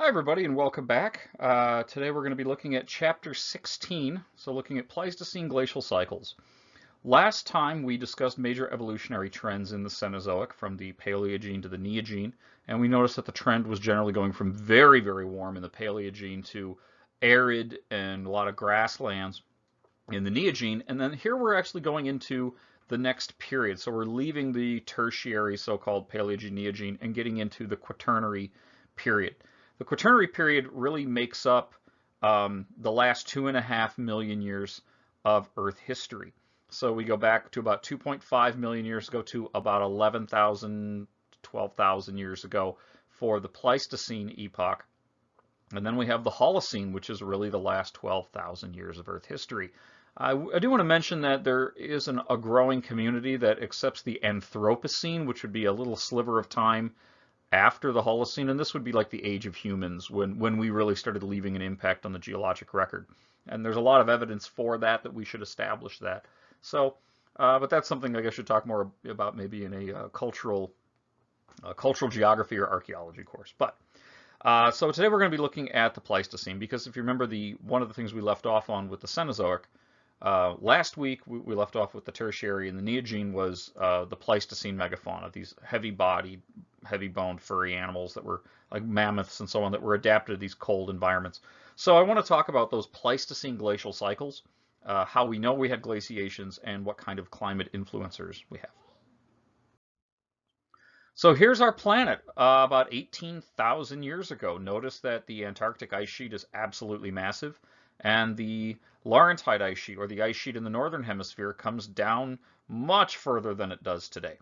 Hi everybody and welcome back. Today we're going to be looking at Chapter 16, so looking at Pleistocene glacial cycles. Last time we discussed major evolutionary trends in the Cenozoic from the Paleogene to the Neogene, and we noticed that the trend was generally going from very, very warm in the Paleogene to arid and a lot of grasslands in the Neogene, and then here we're actually going into the next period. So we're leaving the tertiary so-called Paleogene-Neogene and getting into the Quaternary period. The Quaternary period really makes up the last 2.5 million years of Earth history. So we go back to about 2.5 million years ago to about 11,000, 12,000 years ago for the Pleistocene epoch. And then we have the Holocene, which is really the last 12,000 years of Earth history. I do want to mention that there is a growing community that accepts the Anthropocene, which would be a little sliver of time after the Holocene, and this would be like the age of humans when we really started leaving an impact on the geologic record. And there's a lot of evidence for that we should establish that. So, but that's something I guess I should talk more about maybe in a cultural geography or archaeology course. But so today we're going to be looking at the Pleistocene because if you remember one of the things we left off on with the Cenozoic, last week we left off with the Tertiary, and the Neogene was the Pleistocene megafauna, these heavy-bodied, heavy-boned, furry animals that were like mammoths and so on that were adapted to these cold environments. So I want to talk about those Pleistocene glacial cycles, how we know we had glaciations, and what kind of climate influencers we have. So here's our planet about 18,000 years ago. Notice that the Antarctic ice sheet is absolutely massive, and the Laurentide ice sheet, or the ice sheet in the northern hemisphere, comes down much further than it does today.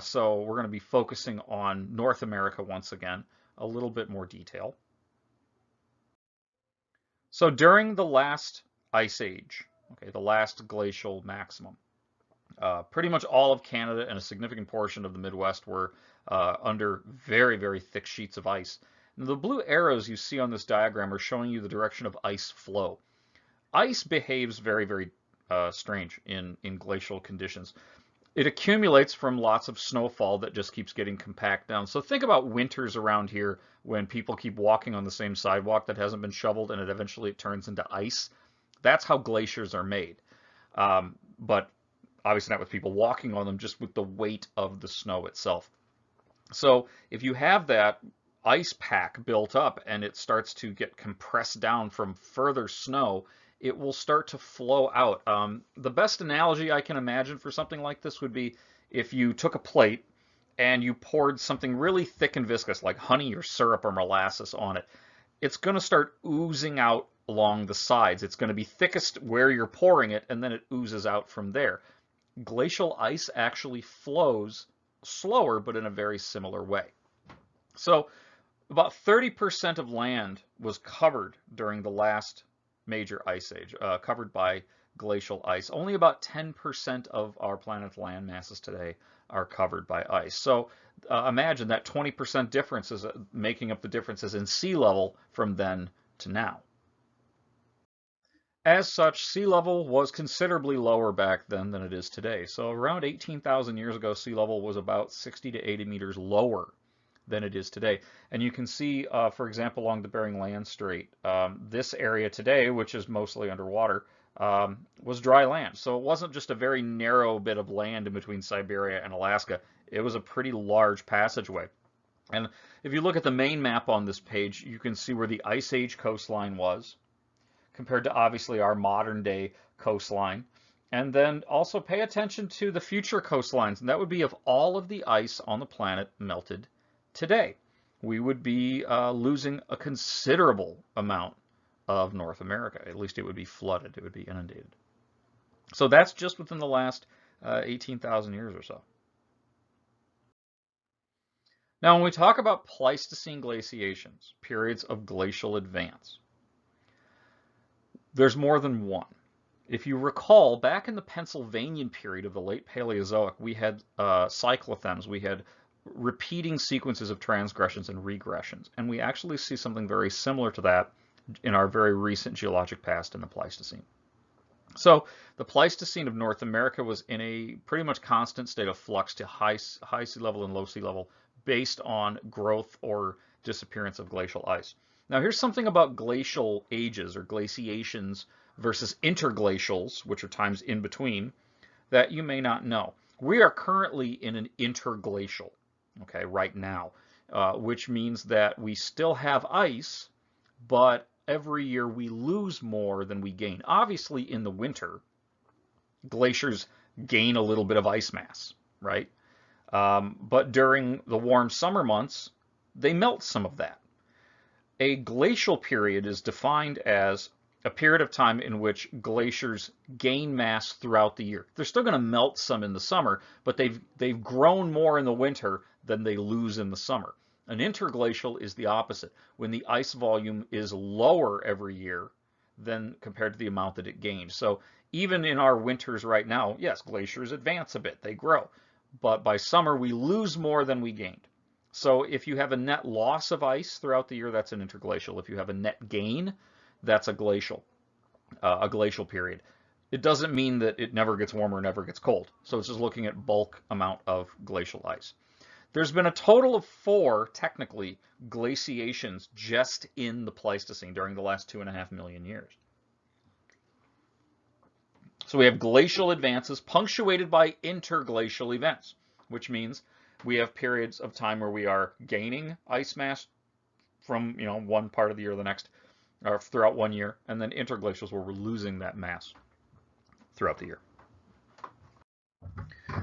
So we're going to be focusing on North America once again, a little bit more detail. So during the last ice age, okay, the last glacial maximum, pretty much all of Canada and a significant portion of the Midwest were under very, very thick sheets of ice. Now, the blue arrows you see on this diagram are showing you the direction of ice flow. Ice behaves very, very strange in glacial conditions. It accumulates from lots of snowfall that just keeps getting compact down. So think about winters around here when people keep walking on the same sidewalk that hasn't been shoveled and eventually it turns into ice. That's how glaciers are made. But obviously not with people walking on them, just with the weight of the snow itself. So if you have that ice pack built up and it starts to get compressed down from further snow, it will start to flow out. The best analogy I can imagine for something like this would be if you took a plate and you poured something really thick and viscous like honey or syrup or molasses on it. It's going to start oozing out along the sides. It's going to be thickest where you're pouring it, and then it oozes out from there. Glacial ice actually flows slower, but in a very similar way. So about 30% of land was covered during the last major ice age, covered by glacial ice. Only about 10% of our planet's land masses today are covered by ice. So imagine that 20% difference is making up the differences in sea level from then to now. As such, sea level was considerably lower back then than it is today. So around 18,000 years ago, sea level was about 60 to 80 meters lower than it is today. And you can see, for example, along the Bering Land Strait, this area today, which is mostly underwater, was dry land. So it wasn't just a very narrow bit of land in between Siberia and Alaska. It was a pretty large passageway. And if you look at the main map on this page, you can see where the Ice Age coastline was, compared to obviously our modern day coastline. And then also pay attention to the future coastlines, and that would be if all of the ice on the planet melted today. We would be losing a considerable amount of North America. At least it would be flooded, it would be inundated. So that's just within the last 18,000 years or so. Now, when we talk about Pleistocene glaciations, periods of glacial advance, there's more than one. If you recall, back in the Pennsylvanian period of the late Paleozoic, we had cyclothems, we had repeating sequences of transgressions and regressions, and we actually see something very similar to that in our very recent geologic past in the Pleistocene. So the Pleistocene of North America was in a pretty much constant state of flux to high sea level and low sea level based on growth or disappearance of glacial ice. Now here's something about glacial ages or glaciations versus interglacials, which are times in between, that you may not know. We are currently in an interglacial, okay, right now, which means that we still have ice, but every year we lose more than we gain. Obviously, in the winter, glaciers gain a little bit of ice mass, right? But during the warm summer months, they melt some of that. A glacial period is defined as a period of time in which glaciers gain mass throughout the year. They're still going to melt some in the summer, but they've grown more in the winter than they lose in the summer. An interglacial is the opposite, when the ice volume is lower every year than compared to the amount that it gained. So even in our winters right now, yes, glaciers advance a bit, they grow, but by summer we lose more than we gained. So if you have a net loss of ice throughout the year, that's an interglacial. If you have a net gain, that's a glacial period. It doesn't mean that it never gets warmer, never gets cold. So it's just looking at bulk amount of glacial ice. There's been a total of 4, technically, glaciations just in the Pleistocene during the last 2.5 million years. So we have glacial advances punctuated by interglacial events, which means we have periods of time where we are gaining ice mass from one part of the year to the next, or throughout one year, and then interglacials where we're losing that mass throughout the year.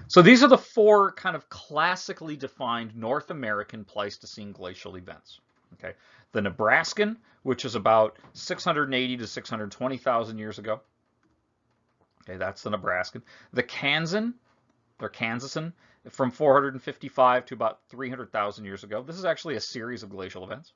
So these are the 4 kind of classically defined North American Pleistocene glacial events. Okay, the Nebraskan, which is about 680 to 620,000 years ago. Okay, that's the Nebraskan. The Kansan, or Kansasan, from 455 to about 300,000 years ago. This is actually a series of glacial events,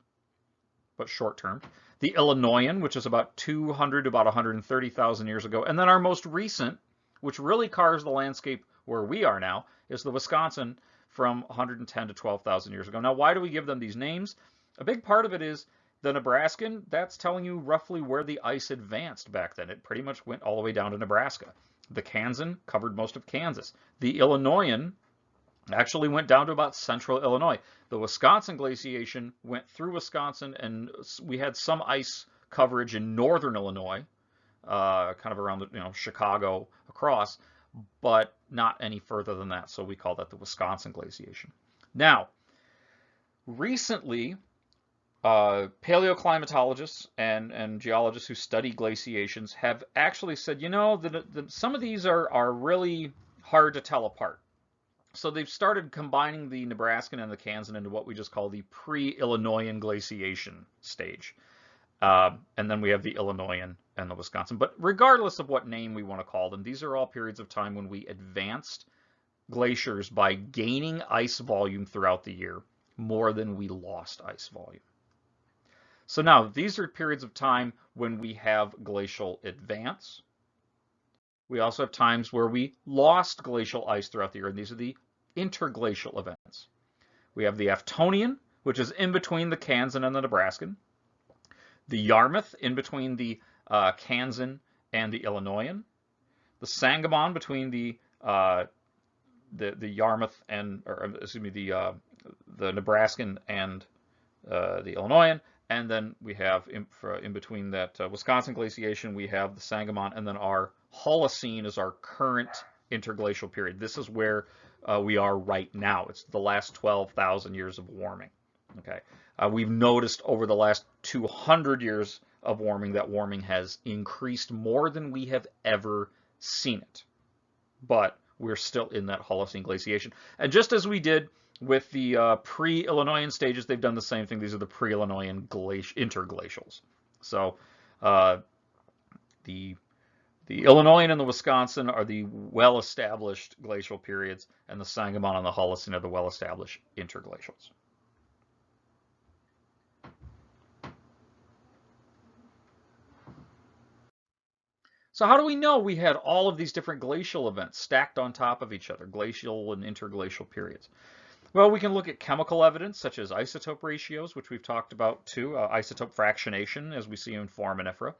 but short-term. The Illinoisan, which is about 200 to about 130,000 years ago. And then our most recent, which really carves the landscape where we are now, is the Wisconsin from 110 to 12,000 years ago. Now, why do we give them these names? A big part of it is the Nebraskan, that's telling you roughly where the ice advanced back then. It pretty much went all the way down to Nebraska. The Kansan covered most of Kansas. The Illinoisan actually went down to about central Illinois. The Wisconsin glaciation went through Wisconsin, and we had some ice coverage in northern Illinois, kind of around Chicago across, but not any further than that. So we call that the Wisconsin glaciation. Now, recently, paleoclimatologists and geologists who study glaciations have actually said, that some of these are really hard to tell apart. So they've started combining the Nebraskan and the Kansan into what we just call the pre-Illinoisan glaciation stage. And then we have the Illinoisan and the Wisconsin. But regardless of what name we want to call them, these are all periods of time when we advanced glaciers by gaining ice volume throughout the year more than we lost ice volume. So now these are periods of time when we have glacial advance. We also have times where we lost glacial ice throughout the year, and these are the interglacial events. We have the Aftonian, which is in between the Kansan and the Nebraskan. The Yarmouth, in between the Kansan and the Illinoisan. The Sangamon, between the Yarmouth and, the Nebraskan and the Illinoisan. And then we have in between that Wisconsin glaciation, we have the Sangamon, and then our Holocene is our current interglacial period. This is where we are right now. It's the last 12,000 years of warming. Okay, we've noticed over the last 200 years of warming that warming has increased more than we have ever seen it. But we're still in that Holocene glaciation. And just as we did with the pre-Illinoisan stages, they've done the same thing. These are the pre-Illinoisan interglacials. So the Illinoisan and the Wisconsin are the well-established glacial periods, and the Sangamon and the Holocene are the well-established interglacials. So how do we know we had all of these different glacial events stacked on top of each other, glacial and interglacial periods? Well, we can look at chemical evidence, such as isotope ratios, which we've talked about too, isotope fractionation, as we see in foraminifera.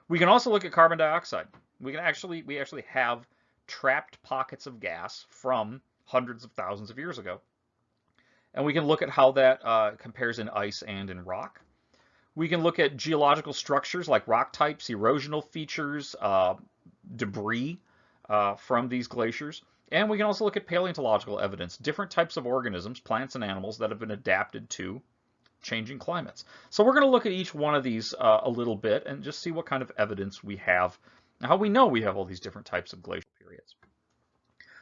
We can also look at carbon dioxide. We actually have trapped pockets of gas from hundreds of thousands of years ago. And we can look at how that compares in ice and in rock. We can look at geological structures like rock types, erosional features, debris from these glaciers. And we can also look at paleontological evidence, different types of organisms, plants and animals that have been adapted to changing climates. So we're going to look at each one of these a little bit and just see what kind of evidence we have, how we know we have all these different types of glacial periods.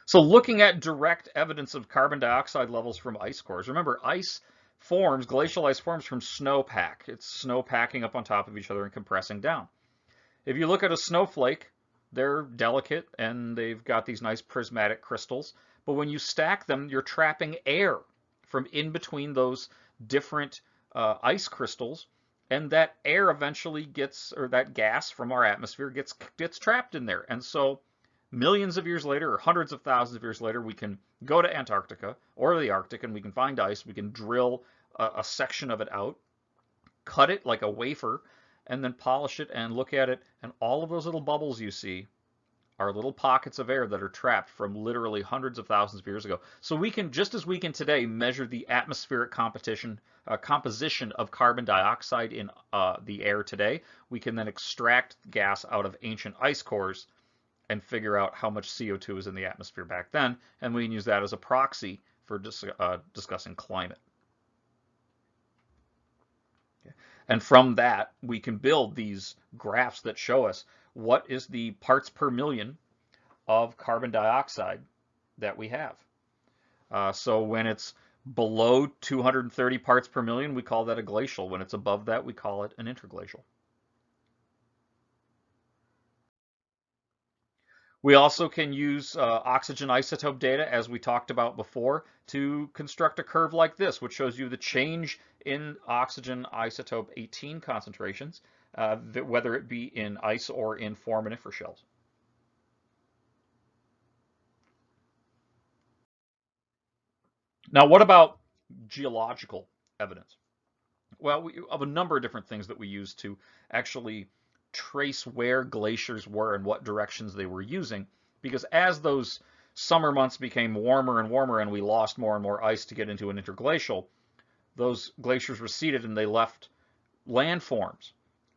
So looking at direct evidence of carbon dioxide levels from ice cores. Remember, ice forms, glacial ice forms from snowpack. It's snow packing up on top of each other and compressing down. If you look at a snowflake, they're delicate and they've got these nice prismatic crystals. But when you stack them, you're trapping air from in between those different ice crystals. And that air eventually gets, or that gas from our atmosphere gets trapped in there. And so millions of years later, or hundreds of thousands of years later, we can go to Antarctica or the Arctic and we can find ice. We can drill a section of it out, cut it like a wafer, and then polish it and look at it. And all of those little bubbles you see are little pockets of air that are trapped from literally hundreds of thousands of years ago. So we can, just as we can today, measure the atmospheric composition of carbon dioxide in the air today, we can then extract gas out of ancient ice cores and figure out how much CO2 is in the atmosphere back then, and we can use that as a proxy for discussing climate. Okay. And from that, we can build these graphs that show us what is the parts per million of carbon dioxide that we have. So when it's below 230 parts per million, we call that a glacial. When it's above that, we call it an interglacial. We also can use oxygen isotope data, as we talked about before, to construct a curve like this, which shows you the change in oxygen isotope 18 concentrations, whether it be in ice or in foraminifer shells. Now, what about geological evidence? Well, we have a number of different things that we use to actually trace where glaciers were and what directions they were using, because as those summer months became warmer and warmer and we lost more and more ice to get into an interglacial, those glaciers receded and they left landforms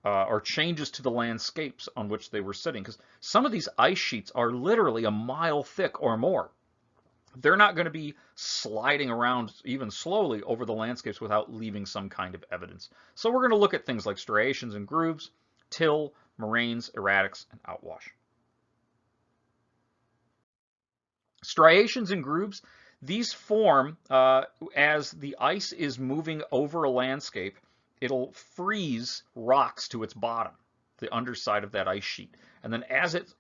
or changes to the landscapes on which they were sitting, because some of these ice sheets are literally a mile thick or more. They're not going to be sliding around even slowly over the landscapes without leaving some kind of evidence. So we're going to look at things like striations and grooves, till, moraines, erratics, and outwash. Striations and grooves, these form as the ice is moving over a landscape. It'll freeze rocks to its bottom, the underside of that ice sheet. And then as it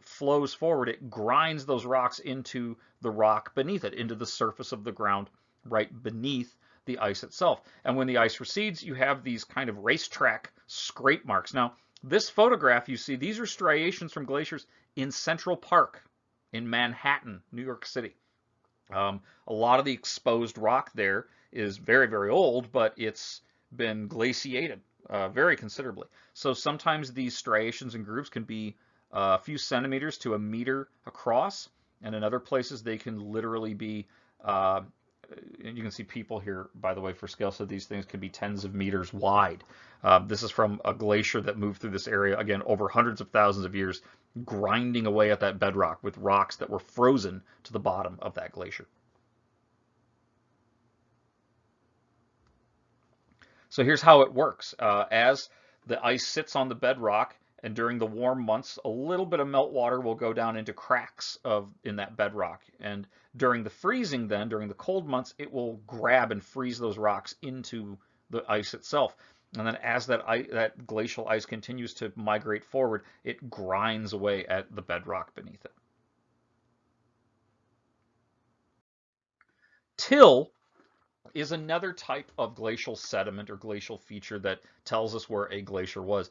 flows forward, it grinds those rocks into the rock beneath it, into the surface of the ground right beneath the ice itself. And when the ice recedes, you have these kind of racetrack scrape marks. Now, this photograph you see, these are striations from glaciers in Central Park in Manhattan, New York City. A lot of the exposed rock there is very, very old, but it's been glaciated very considerably. So sometimes these striations and grooves can be a few centimeters to a meter across, and in other places they can literally be, and you can see people here, by the way, for scale, so these things could be tens of meters wide. This is from a glacier that moved through this area, again, over hundreds of thousands of years, grinding away at that bedrock with rocks that were frozen to the bottom of that glacier. So here's how it works. As the ice sits on the bedrock, and during the warm months, a little bit of meltwater will go down into cracks in that bedrock. And during the freezing then, during the cold months, it will grab and freeze those rocks into the ice itself. And then as that glacial ice continues to migrate forward, it grinds away at the bedrock beneath it. Till is another type of glacial sediment or glacial feature that tells us where a glacier was.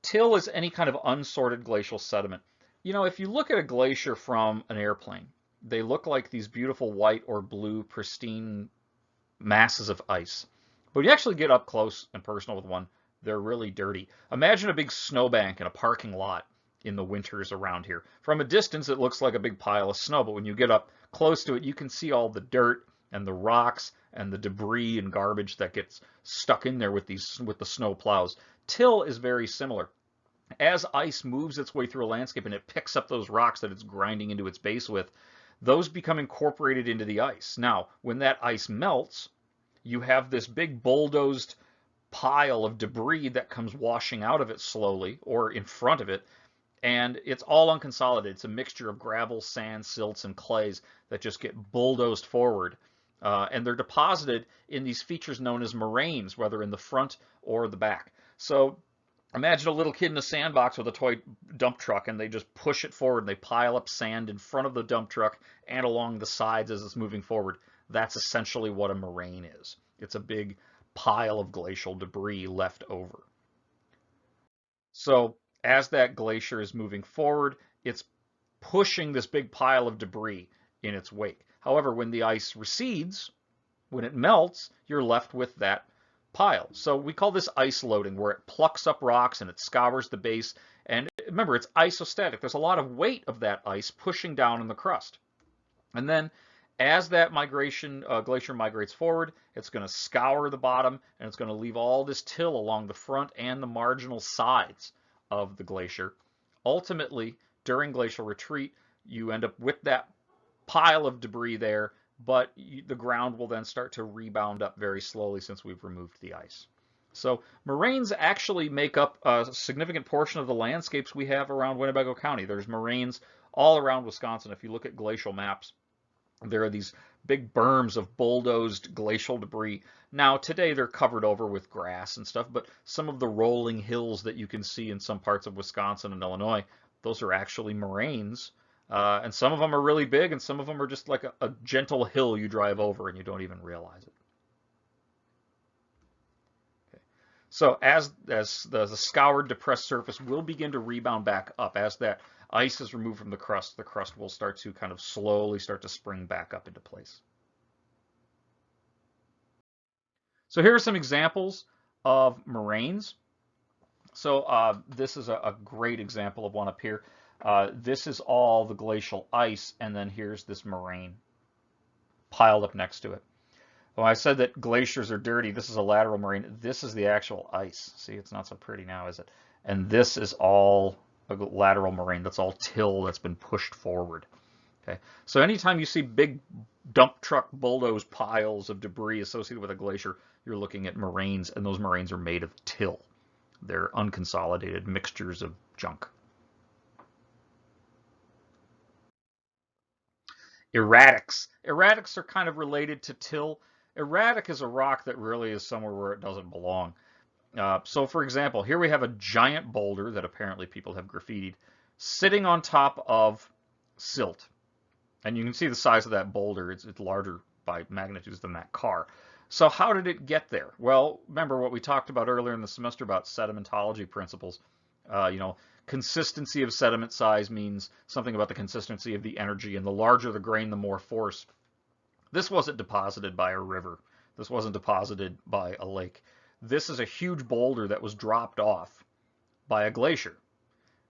Till is any kind of unsorted glacial sediment. You know, if you look at a glacier from an airplane, they look like these beautiful white or blue pristine masses of ice. But when you actually get up close and personal with one, they're really dirty. Imagine a big snowbank in a parking lot in the winters around here. From a distance, it looks like a big pile of snow, but when you get up close to it, you can see all the dirt and the rocks and the debris and garbage that gets stuck in there with the snow plows. Till is very similar. As ice moves its way through a landscape and it picks up those rocks that it's grinding into its base with, those become incorporated into the ice. Now, when that ice melts, you have this big bulldozed pile of debris that comes washing out of it slowly or in front of it, and it's all unconsolidated. It's a mixture of gravel, sand, silts, and clays that just get bulldozed forward. And they're deposited in these features known as moraines, whether in the front or the back. So imagine a little kid in a sandbox with a toy dump truck, and they just push it forward, and they pile up sand in front of the dump truck and along the sides as it's moving forward. That's essentially what a moraine is. It's a big pile of glacial debris left over. So as that glacier is moving forward, it's pushing this big pile of debris in its wake. However, when the ice recedes, when it melts, you're left with that pile. So we call this ice loading, where it plucks up rocks and it scours the base. And remember, it's isostatic. There's a lot of weight of that ice pushing down in the crust. And then as that glacier migrates forward, it's going to scour the bottom, and it's going to leave all this till along the front and the marginal sides of the glacier. Ultimately, during glacial retreat, you end up with that pile of debris there, but the ground will then start to rebound up very slowly since we've removed the ice. So moraines actually make up a significant portion of the landscapes we have around Winnebago County. There's moraines all around Wisconsin. If you look at glacial maps, there are these big berms of bulldozed glacial debris. Now, today they're covered over with grass and stuff, but some of the rolling hills that you can see in some parts of Wisconsin and Illinois, those are actually moraines. And some of them are really big, and some of them are just like a gentle hill you drive over and you don't even realize it. Okay. So as the scoured, depressed surface will begin to rebound back up. As that ice is removed from the crust will start to kind of slowly start to spring back up into place. So here are some examples of moraines. So this is a great example of one up here. This is all the glacial ice, and then here's this moraine piled up next to it. Well, I said that glaciers are dirty. This is a lateral moraine. This is the actual ice. See, it's not so pretty now, is it? And this is all a lateral moraine. That's all till that's been pushed forward. Okay, so anytime you see big dump truck bulldoze piles of debris associated with a glacier, you're looking at moraines, and those moraines are made of till. They're unconsolidated mixtures of junk. Erratics. Erratics are kind of related to till. Erratic is a rock that really is somewhere where it doesn't belong. So for example, here we have a giant boulder that apparently people have graffitied sitting on top of silt. And you can see the size of that boulder. It's larger by magnitudes than that car. So how did it get there? Well, remember what we talked about earlier in the semester about sedimentology principles. Consistency of sediment size means something about the consistency of the energy, and the larger the grain, the more force. This wasn't deposited by a river. This wasn't deposited by a lake. This is a huge boulder that was dropped off by a glacier,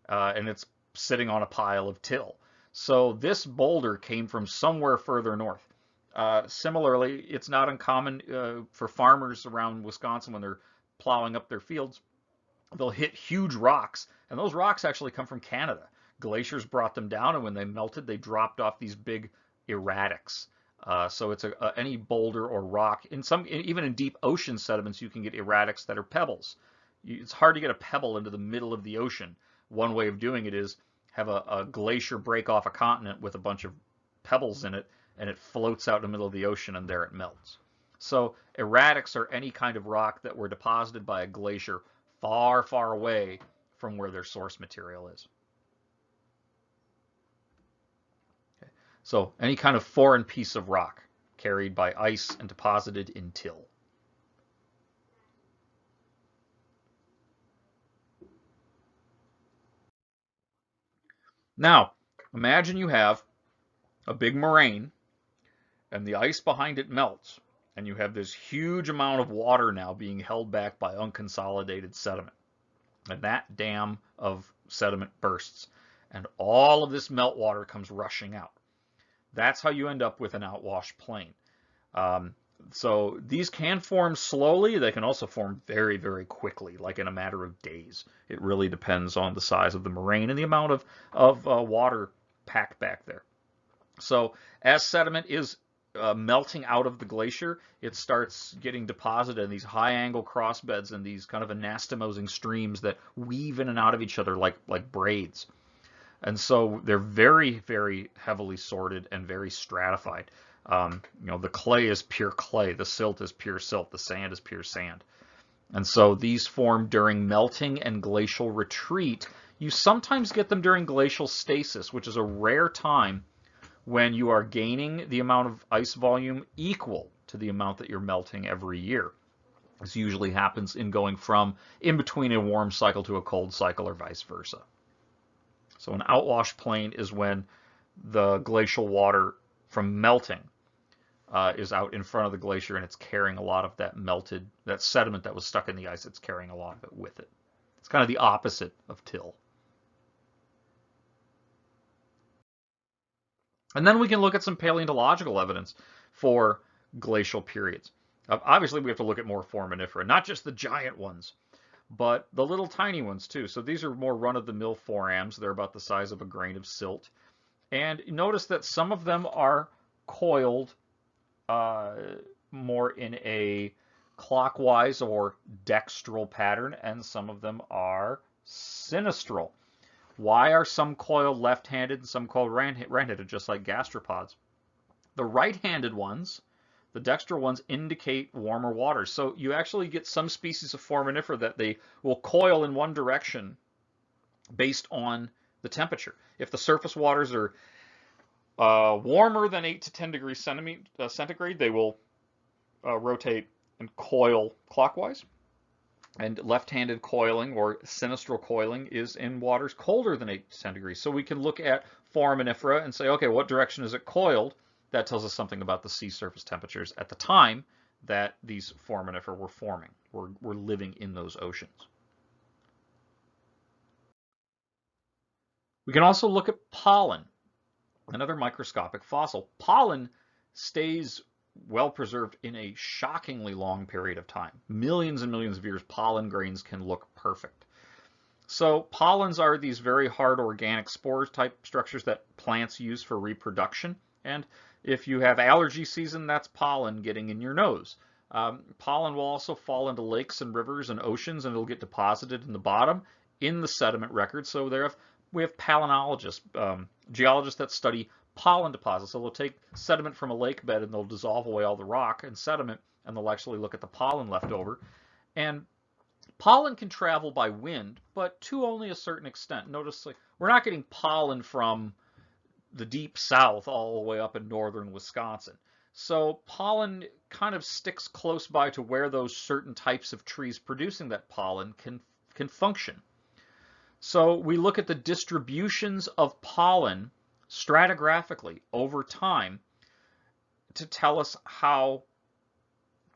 and it's sitting on a pile of till. So this boulder came from somewhere further north. Similarly, it's not uncommon for farmers around Wisconsin when they're plowing up their fields. They'll hit huge rocks, and those rocks actually come from Canada. Glaciers brought them down, and when they melted, they dropped off these big erratics. So it's any boulder or rock. Even in deep ocean sediments, you can get erratics that are pebbles. It's hard to get a pebble into the middle of the ocean. One way of doing it is have a glacier break off a continent with a bunch of pebbles in it, and it floats out in the middle of the ocean, and there it melts. So erratics are any kind of rock that were deposited by a glacier far, far away from where their source material is. Okay. So any kind of foreign piece of rock carried by ice and deposited in till. Now, imagine you have a big moraine and the ice behind it melts, and you have this huge amount of water now being held back by unconsolidated sediment. And that dam of sediment bursts, and all of this meltwater comes rushing out. That's how you end up with an outwash plain. So these can form slowly. They can also form very, very quickly, like in a matter of days. It really depends on the size of the moraine and the amount of water packed back there. So as sediment is melting out of the glacier, it starts getting deposited in these high angle crossbeds and these kind of anastomosing streams that weave in and out of each other like braids. And so they're very, very heavily sorted and very stratified. The clay is pure clay, the silt is pure silt, the sand is pure sand. And so these form during melting and glacial retreat. You sometimes get them during glacial stasis, which is a rare time when you are gaining the amount of ice volume equal to the amount that you're melting every year. This usually happens in going from in between a warm cycle to a cold cycle or vice versa. So an outwash plain is when the glacial water from melting is out in front of the glacier and it's carrying a lot of that sediment that was stuck in the ice. It's carrying a lot of it with it. It's kind of the opposite of till. And then we can look at some paleontological evidence for glacial periods. Obviously, we have to look at more foraminifera, not just the giant ones, but the little tiny ones too. So these are more run-of-the-mill forams. They're about the size of a grain of silt. And notice that some of them are coiled more in a clockwise or dextral pattern, and some of them are sinistral. Why are some coiled left-handed and some coiled right-handed, just like gastropods? The right-handed ones, the dextral ones, indicate warmer waters. So you actually get some species of foraminifera that they will coil in one direction based on the temperature. If the surface waters are warmer than 8 to 10 degrees centigrade, they will rotate and coil clockwise. And left-handed coiling or sinistral coiling is in waters colder than 8 to 10 degrees. So we can look at foraminifera and say, okay, what direction is it coiled? That tells us something about the sea surface temperatures at the time that these foraminifera were forming, were living in those oceans. We can also look at pollen, another microscopic fossil. Pollen stays well preserved in a shockingly long period of time. Millions and millions of years, pollen grains can look perfect. So pollens are these very hard organic spore type structures that plants use for reproduction. And if you have allergy season, that's pollen getting in your nose. Pollen will also fall into lakes and rivers and oceans, and it'll get deposited in the bottom in the sediment record. So we have palynologists, geologists that study pollen deposits. So they'll take sediment from a lake bed and they'll dissolve away all the rock and sediment, and they'll actually look at the pollen left over. And pollen can travel by wind, but to only a certain extent. Notice, like, we're not getting pollen from the deep south all the way up in northern Wisconsin. So pollen kind of sticks close by to where those certain types of trees producing that pollen can function. So we look at the distributions of pollen stratigraphically over time to tell us how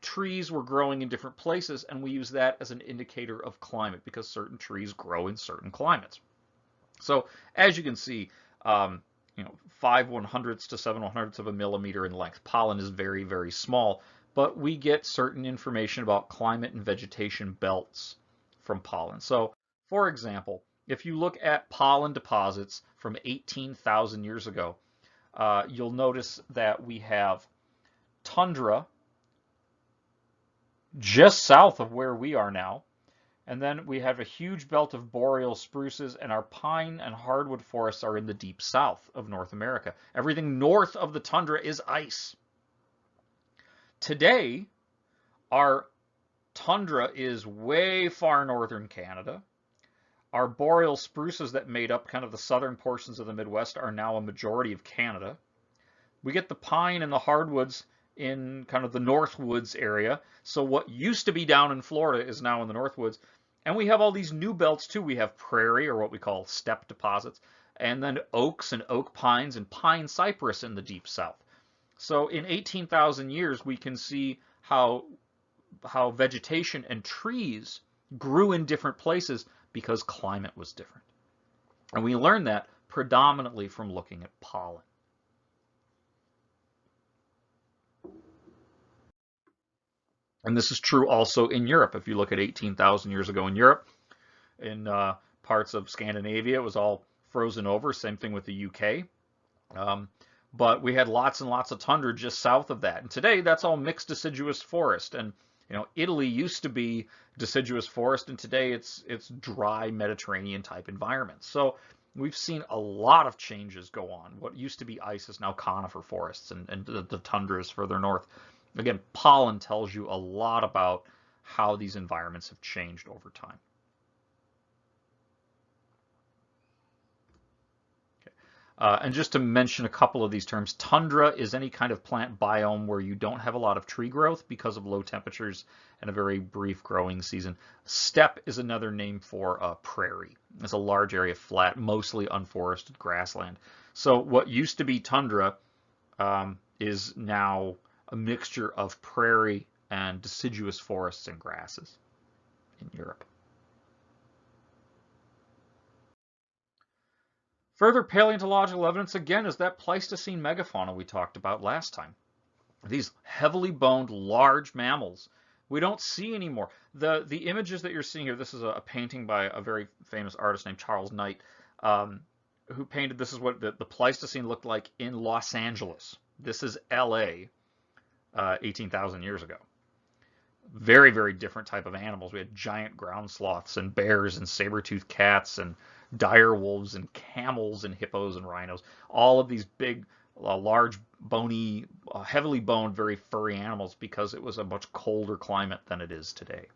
trees were growing in different places, and we use that as an indicator of climate because certain trees grow in certain climates. So as you can see, 5/100ths to 7/100ths of a millimeter in length. Pollen is very, very small, but we get certain information about climate and vegetation belts from pollen. So, for example, if you look at pollen deposits from 18,000 years ago, you'll notice that we have tundra just south of where we are now. And then we have a huge belt of boreal spruces, and our pine and hardwood forests are in the deep south of North America. Everything north of the tundra is ice. Today, our tundra is way far northern Canada. Our boreal spruces that made up kind of the southern portions of the Midwest are now a majority of Canada. We get the pine and the hardwoods in kind of the Northwoods area. So what used to be down in Florida is now in the Northwoods. And we have all these new belts too. We have prairie, or what we call steppe deposits, and then oaks and oak pines and pine cypress in the deep south. So in 18,000 years, we can see how vegetation and trees grew in different places because climate was different. And we learn that predominantly from looking at pollen. And this is true also in Europe. If you look at 18,000 years ago in Europe, in parts of Scandinavia, it was all frozen over. Same thing with the UK. Um, but we had lots and lots of tundra just south of that. And today, that's all mixed deciduous forest. And Italy used to be deciduous forest, and today it's dry Mediterranean type environments. So we've seen a lot of changes go on. What used to be ice is now conifer forests, and the tundra is further north. Again, pollen tells you a lot about how these environments have changed over time. And just to mention a couple of these terms, tundra is any kind of plant biome where you don't have a lot of tree growth because of low temperatures and a very brief growing season. Steppe is another name for a prairie. It's a large area of flat, mostly unforested grassland. So what used to be tundra is now a mixture of prairie and deciduous forests and grasses in Europe. Further paleontological evidence, again, is that Pleistocene megafauna we talked about last time. These heavily boned, large mammals we don't see anymore. The images that you're seeing here, this is a painting by a very famous artist named Charles Knight, who painted, this is what the Pleistocene looked like in Los Angeles. This is LA 18,000 years ago. Very, very different type of animals. We had giant ground sloths and bears and saber-toothed cats and dire wolves and camels and hippos and rhinos. All of these big, large, bony, heavily boned, very furry animals because it was a much colder climate than it is today.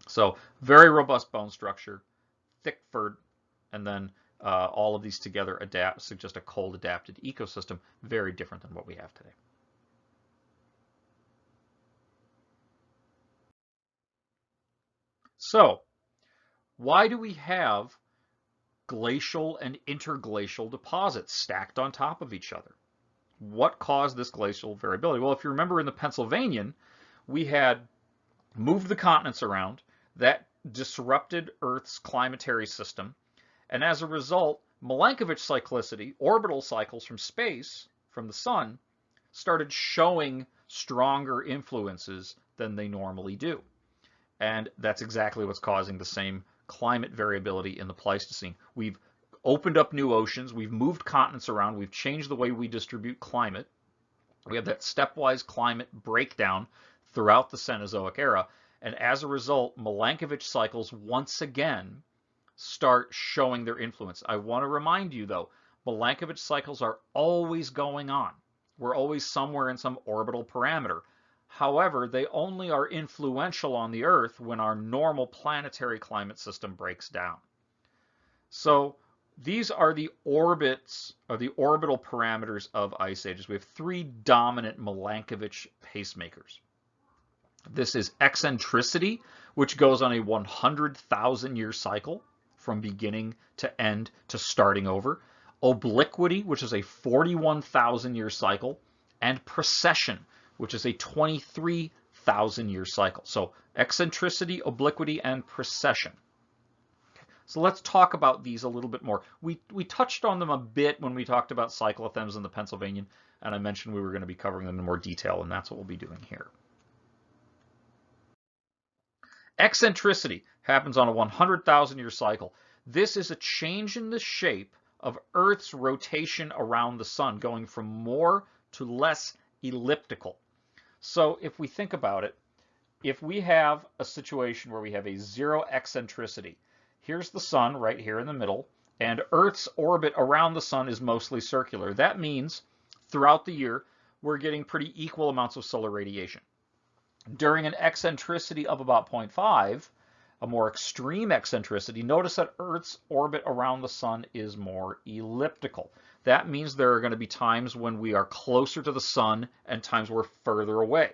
So very robust bone structure, thick fur, and then all of these together suggest a cold adapted ecosystem, very different than what we have today. So why do we have glacial and interglacial deposits stacked on top of each other? What caused this glacial variability? Well, if you remember in the Pennsylvanian, we had moved the continents around. That disrupted Earth's climatary system. And as a result, Milankovitch cyclicity, orbital cycles from space, from the sun, started showing stronger influences than they normally do. And that's exactly what's causing the same climate variability in the Pleistocene. We've opened up new oceans, we've moved continents around, we've changed the way we distribute climate. We have that stepwise climate breakdown throughout the Cenozoic era. And as a result, Milankovitch cycles once again start showing their influence. I want to remind you, though, Milankovitch cycles are always going on. We're always somewhere in some orbital parameter. However, they only are influential on the Earth when our normal planetary climate system breaks down. So these are the orbits, or the orbital parameters of ice ages. We have three dominant Milankovitch pacemakers. This is eccentricity, which goes on a 100,000 year cycle from beginning to end to starting over. Obliquity, which is a 41,000 year cycle. And precession, which is a 23,000 year cycle. So eccentricity, obliquity, and precession. Okay. So let's talk about these a little bit more. We touched on them a bit when we talked about cyclothems in the Pennsylvanian, and I mentioned we were going to be covering them in more detail, and that's what we'll be doing here. Eccentricity happens on a 100,000 year cycle. This is a change in the shape of Earth's rotation around the sun, going from more to less elliptical. So if we think about it, if we have a situation where we have a zero eccentricity, here's the sun right here in the middle, and Earth's orbit around the sun is mostly circular. That means throughout the year, we're getting pretty equal amounts of solar radiation. During an eccentricity of about 0.5, a more extreme eccentricity, notice that Earth's orbit around the sun is more elliptical. That means there are going to be times when we are closer to the sun and times we're further away.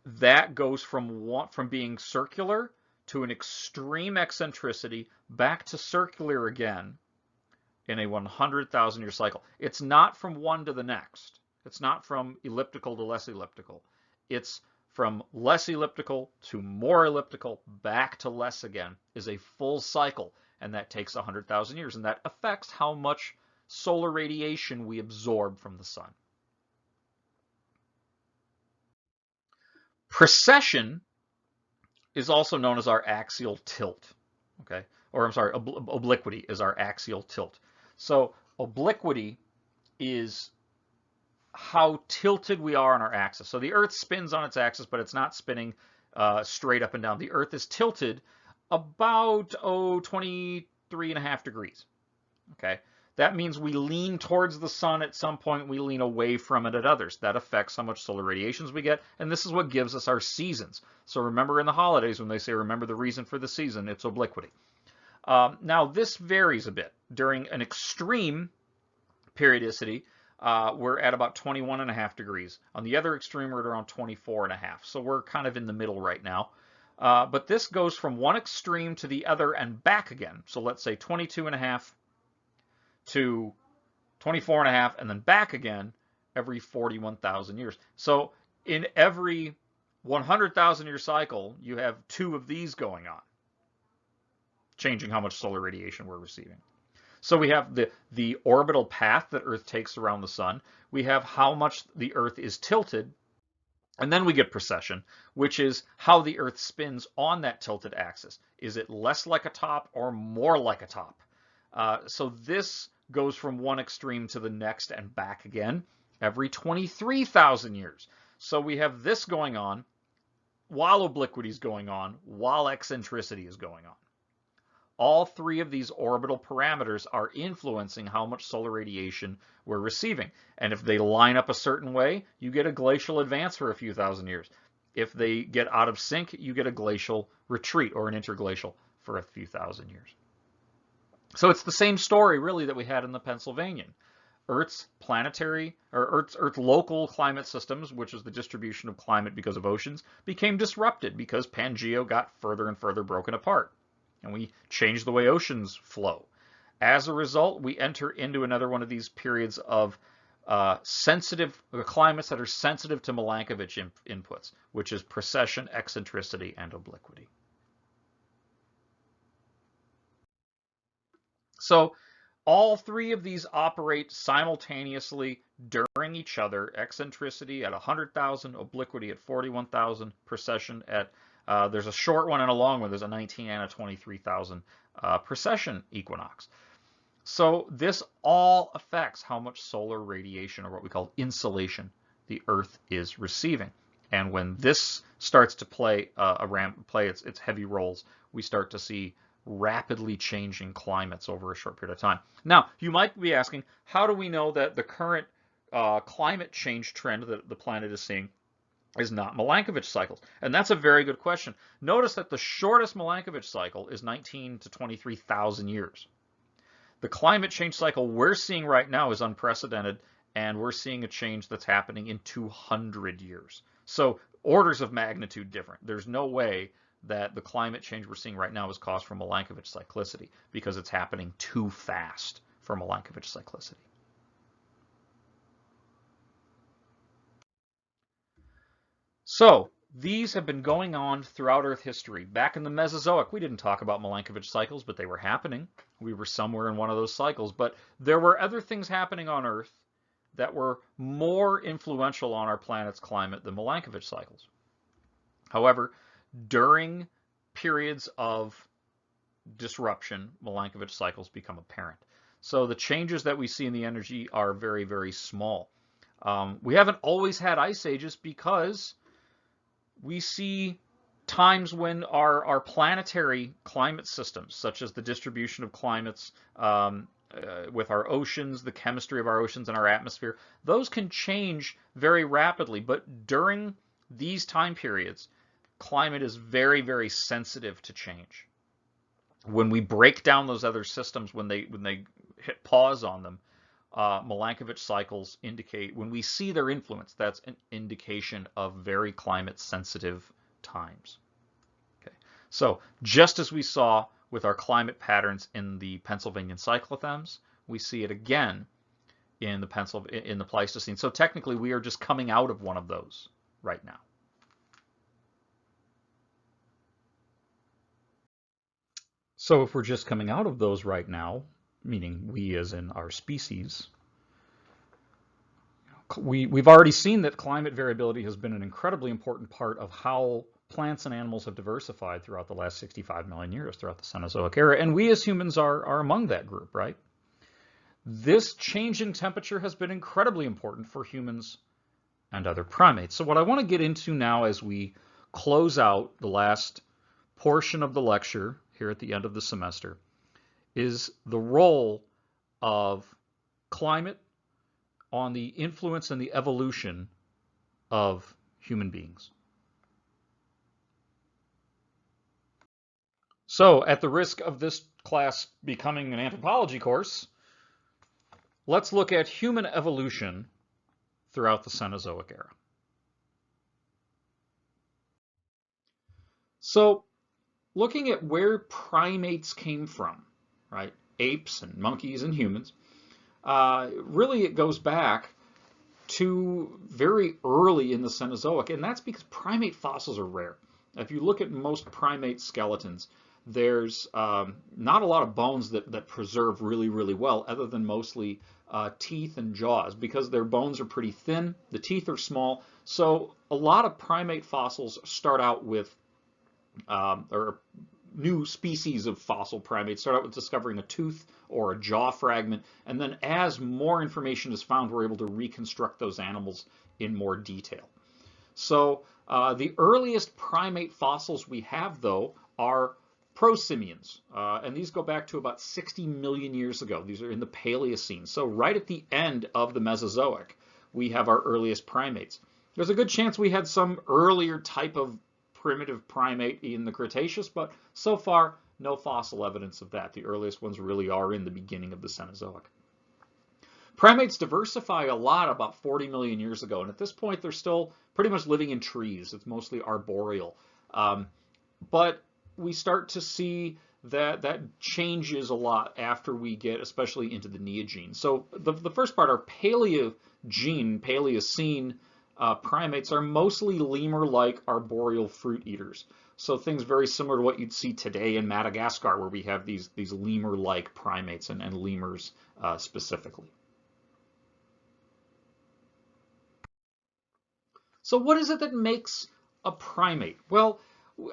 That goes from being circular to an extreme eccentricity back to circular again in a 100,000 year cycle. It's not from one to the next. It's not from elliptical to less elliptical. It's from less elliptical to more elliptical back to less again is a full cycle, and that takes 100,000 years, and that affects how much solar radiation we absorb from the sun. Precession is also known as our axial tilt. Okay, or I'm sorry, obliquity is our axial tilt. So obliquity is how tilted we are on our axis. So the Earth spins on its axis, but it's not spinning straight up and down. The Earth is tilted about 23.5 degrees. Okay, that means we lean towards the sun at some point, we lean away from it at others. That affects how much solar radiations we get, and this is what gives us our seasons. So remember in the holidays when they say remember the reason for the season, it's obliquity. Now this varies a bit. During an extreme periodicity, we're at about 21.5 degrees. On the other extreme, we're at around 24.5. So we're kind of in the middle right now. But this goes from one extreme to the other and back again. So let's say 22.5 to 24.5 and then back again every 41,000 years. So in every 100,000 year cycle, you have two of these going on, changing how much solar radiation we're receiving. So we have the orbital path that Earth takes around the sun. We have how much the Earth is tilted. And then we get precession, which is how the Earth spins on that tilted axis. Is it less like a top or more like a top? So this goes from one extreme to the next and back again every 23,000 years. So we have this going on while obliquity is going on, while eccentricity is going on. All three of these orbital parameters are influencing how much solar radiation we're receiving. And if they line up a certain way, you get a glacial advance for a few thousand years. If they get out of sync, you get a glacial retreat or an interglacial for a few thousand years. So it's the same story really that we had in the Pennsylvanian. Earth's planetary or Earth's local climate systems, which is the distribution of climate because of oceans, became disrupted because Pangea got further and further broken apart. And we change the way oceans flow. As a result, we enter into another one of these periods of sensitive climates that are sensitive to Milankovitch inputs, which is precession, eccentricity, and obliquity. So all three of these operate simultaneously during each other. Eccentricity at 100,000, obliquity at 41,000, precession at there's a short one and a long one. There's a 19 and a 23,000 precession equinox. So this all affects how much solar radiation, or what we call insolation, the Earth is receiving. And when this starts to play its heavy roles, we start to see rapidly changing climates over a short period of time. Now, you might be asking, how do we know that the current climate change trend that the planet is seeing is not Milankovitch cycles? And that's a very good question. Notice that the shortest Milankovitch cycle is 19 to 23,000 years. The climate change cycle we're seeing right now is unprecedented, and we're seeing a change that's happening in 200 years. So orders of magnitude different. There's no way that the climate change we're seeing right now is caused from Milankovitch cyclicity, because it's happening too fast for Milankovitch cyclicity. So these have been going on throughout Earth history. Back in the Mesozoic, we didn't talk about Milankovitch cycles, but they were happening. We were somewhere in one of those cycles. But there were other things happening on Earth that were more influential on our planet's climate than Milankovitch cycles. However, during periods of disruption, Milankovitch cycles become apparent. So the changes that we see in the energy are very, very small. We haven't always had ice ages because we see times when our planetary climate systems, such as the distribution of climates with our oceans, the chemistry of our oceans and our atmosphere, those can change very rapidly. But during these time periods, climate is very, very sensitive to change. When we break down those other systems, when they hit pause on them, Milankovitch cycles indicate, when we see their influence, that's an indication of very climate sensitive times. Okay. So just as we saw with our climate patterns in the Pennsylvanian cyclothems, we see it again in the Pleistocene. So technically we are just coming out of one of those right now. So if we're just coming out of those right now, meaning we as in our species, we've already seen that climate variability has been an incredibly important part of how plants and animals have diversified throughout the last 65 million years throughout the Cenozoic era, and we as humans are among that group, right? This change in temperature has been incredibly important for humans and other primates. So what I want to get into now as we close out the last portion of the lecture here at the end of the semester is the role of climate on the influence and the evolution of human beings. So, at the risk of this class becoming an anthropology course, let's look at human evolution throughout the Cenozoic era. So, looking at where primates came from, right? Apes and monkeys and humans, really it goes back to very early in the Cenozoic, and that's because primate fossils are rare. If you look at most primate skeletons, there's not a lot of bones that preserve really, really well, other than mostly teeth and jaws, because their bones are pretty thin, the teeth are small, so a lot of primate fossils start out with, or new species of fossil primates start out with discovering a tooth or a jaw fragment, and then as more information is found, we're able to reconstruct those animals in more detail. So the earliest primate fossils we have, though, are prosimians, and these go back to about 60 million years ago. These are in the Paleocene, so right at the end of the Mesozoic, we have our earliest primates. There's a good chance we had some earlier type of primitive primate in the Cretaceous, but so far, no fossil evidence of that. The earliest ones really are in the beginning of the Cenozoic. Primates diversify a lot about 40 million years ago, and at this point, they're still pretty much living in trees. It's mostly arboreal. But we start to see that changes a lot after we get especially into the Neogene. So the first part, our Paleogene, Paleocene primates are mostly lemur-like arboreal fruit eaters. So things very similar to what you'd see today in Madagascar, where we have these lemur-like primates and lemurs specifically. So what is it that makes a primate? Well,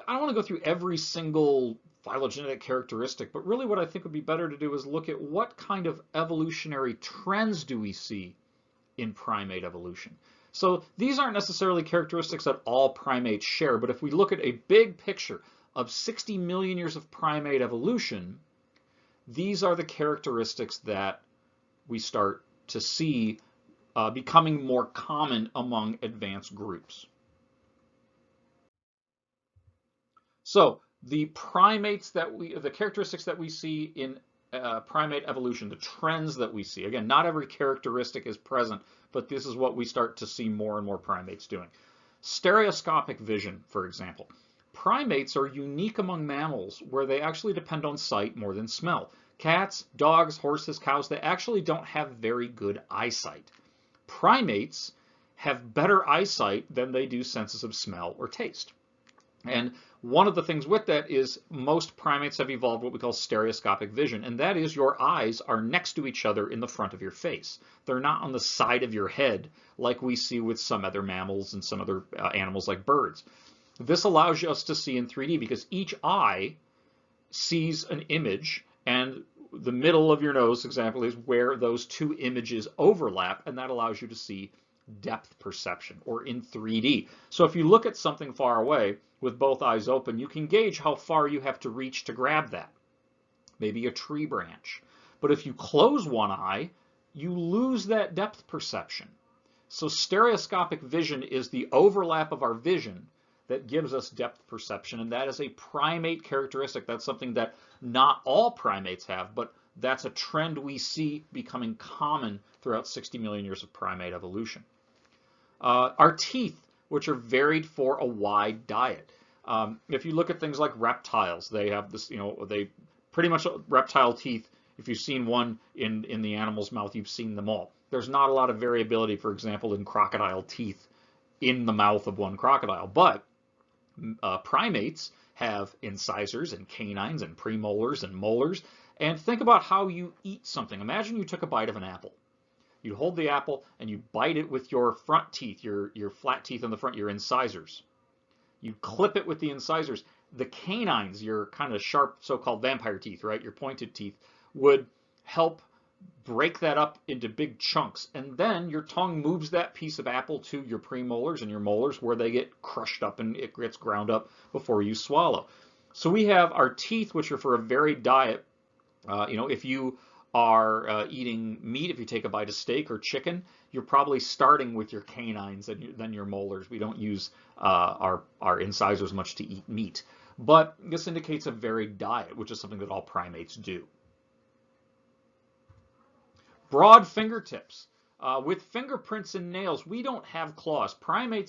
I don't want to go through every single phylogenetic characteristic, but really what I think would be better to do is look at what kind of evolutionary trends do we see in primate evolution. So these aren't necessarily characteristics that all primates share, but if we look at a big picture of 60 million years of primate evolution, these are the characteristics that we start to see becoming more common among advanced groups. So the characteristics that we see in primate evolution, the trends that we see. Again, not every characteristic is present, but this is what we start to see more and more primates doing. Stereoscopic vision, for example. Primates are unique among mammals where they actually depend on sight more than smell. Cats, dogs, horses, cows, they actually don't have very good eyesight. Primates have better eyesight than they do senses of smell or taste. And one of the things with that is most primates have evolved what we call stereoscopic vision, and that is your eyes are next to each other in the front of your face. They're not on the side of your head like we see with some other mammals and some other animals like birds. This allows us to see in 3D because each eye sees an image, and the middle of your nose, example, is where those two images overlap, and that allows you to see depth perception, or in 3D. So if you look at something far away with both eyes open, you can gauge how far you have to reach to grab that. Maybe a tree branch. But if you close one eye, you lose that depth perception. So stereoscopic vision is the overlap of our vision that gives us depth perception, and that is a primate characteristic. That's something that not all primates have, but that's a trend we see becoming common throughout 60 million years of primate evolution. Our teeth, which are varied for a wide diet. If you look at things like reptiles, they have this, they pretty much reptile teeth. If you've seen one in the animal's mouth, you've seen them all. There's not a lot of variability, for example, in crocodile teeth in the mouth of one crocodile, but primates have incisors and canines and premolars and molars. And think about how you eat something. Imagine you took a bite of an apple. You hold the apple and you bite it with your front teeth, your flat teeth on the front, your incisors. You clip it with the incisors. The canines, your kind of sharp so-called vampire teeth, right, your pointed teeth, would help break that up into big chunks. And then your tongue moves that piece of apple to your premolars and your molars where they get crushed up and it gets ground up before you swallow. So we have our teeth, which are for a varied diet. If you are eating meat, if you take a bite of steak or chicken, you're probably starting with your canines and then your molars. We don't use our incisors much to eat meat. But this indicates a varied diet, which is something that all primates do. Broad fingertips. With fingerprints and nails, we don't have claws.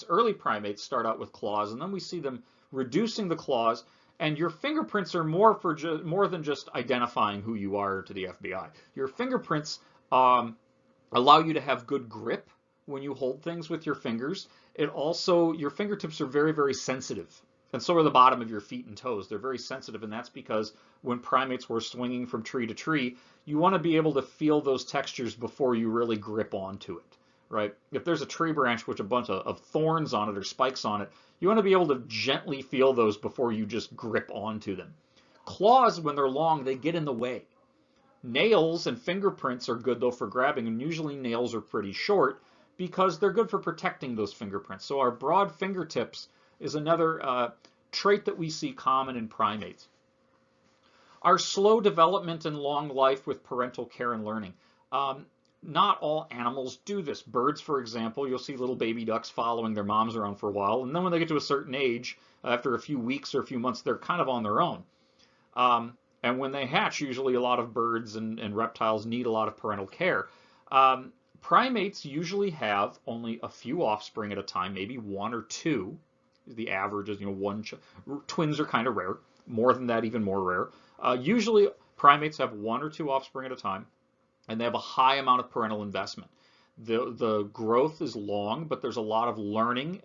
Early primates start out with claws, and then we see them reducing the claws. And your fingerprints are more than just identifying who you are to the FBI. Your fingerprints allow you to have good grip when you hold things with your fingers. Your fingertips are very, very sensitive. And so are the bottom of your feet and toes. They're very sensitive, and that's because when primates were swinging from tree to tree, you want to be able to feel those textures before you really grip onto it, right? If there's a tree branch with a bunch of thorns on it or spikes on it, you want to be able to gently feel those before you just grip onto them. Claws, when they're long, they get in the way. Nails and fingerprints are good, though, for grabbing, and usually nails are pretty short because they're good for protecting those fingerprints. So our broad fingertips is another trait that we see common in primates. Our slow development and long life with parental care and learning. Not all animals do this. Birds, for example, you'll see little baby ducks following their moms around for a while, and then when they get to a certain age, after a few weeks or a few months, they're kind of on their own. And when they hatch, usually a lot of birds and reptiles need a lot of parental care. Primates usually have only a few offspring at a time, maybe one or two. The average is, one. Twins are kind of rare. More than that, even more rare. Usually, primates have one or two offspring at a time, and they have a high amount of parental investment. The growth is long, but there's a lot of learning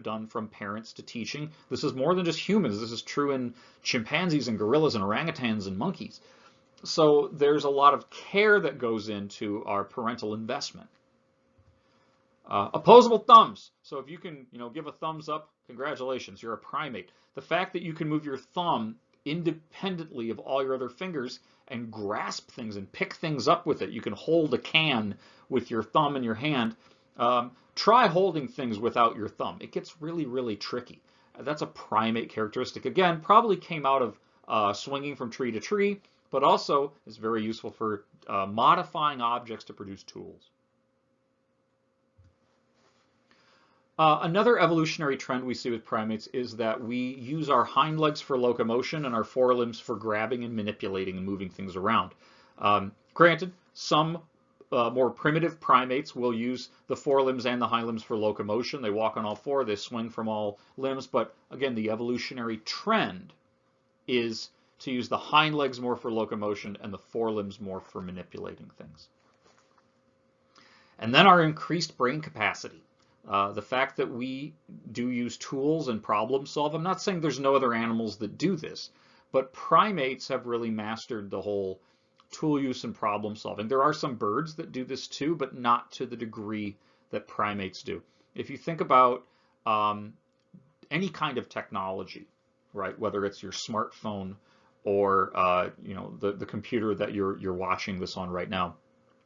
done from parents to teaching. This is more than just humans. This is true in chimpanzees and gorillas and orangutans and monkeys. So there's a lot of care that goes into our parental investment. Opposable thumbs. So if you can, give a thumbs up, congratulations, you're a primate. The fact that you can move your thumb independently of all your other fingers and grasp things and pick things up with it. You can hold a can with your thumb in your hand. Try holding things without your thumb. It gets really, really tricky. That's a primate characteristic. Again, probably came out of swinging from tree to tree, but also is very useful for modifying objects to produce tools. Another evolutionary trend we see with primates is that we use our hind legs for locomotion and our forelimbs for grabbing and manipulating and moving things around. Granted, some more primitive primates will use the forelimbs and the hind limbs for locomotion. They walk on all four, they swing from all limbs, but again, the evolutionary trend is to use the hind legs more for locomotion and the forelimbs more for manipulating things. And then our increased brain capacity. The fact that we do use tools and problem solve. I'm not saying there's no other animals that do this, but primates have really mastered the whole tool use and problem solving. There are some birds that do this too, but not to the degree that primates do. If you think about any kind of technology, right, whether it's your smartphone or the computer that you're watching this on right now,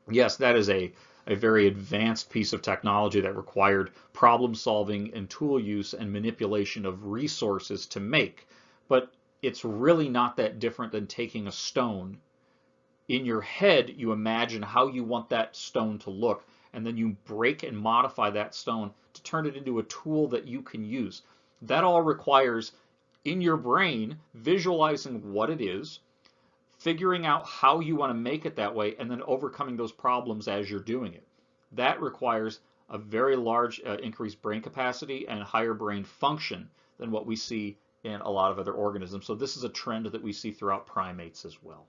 yes, that is a very advanced piece of technology that required problem solving and tool use and manipulation of resources to make. But it's really not that different than taking a stone. In your head, you imagine how you want that stone to look, and then you break and modify that stone to turn it into a tool that you can use. That all requires, in your brain, visualizing what it is, figuring out how you want to make it that way, and then overcoming those problems as you're doing it. That requires a very large increased brain capacity and higher brain function than what we see in a lot of other organisms. So this is a trend that we see throughout primates as well.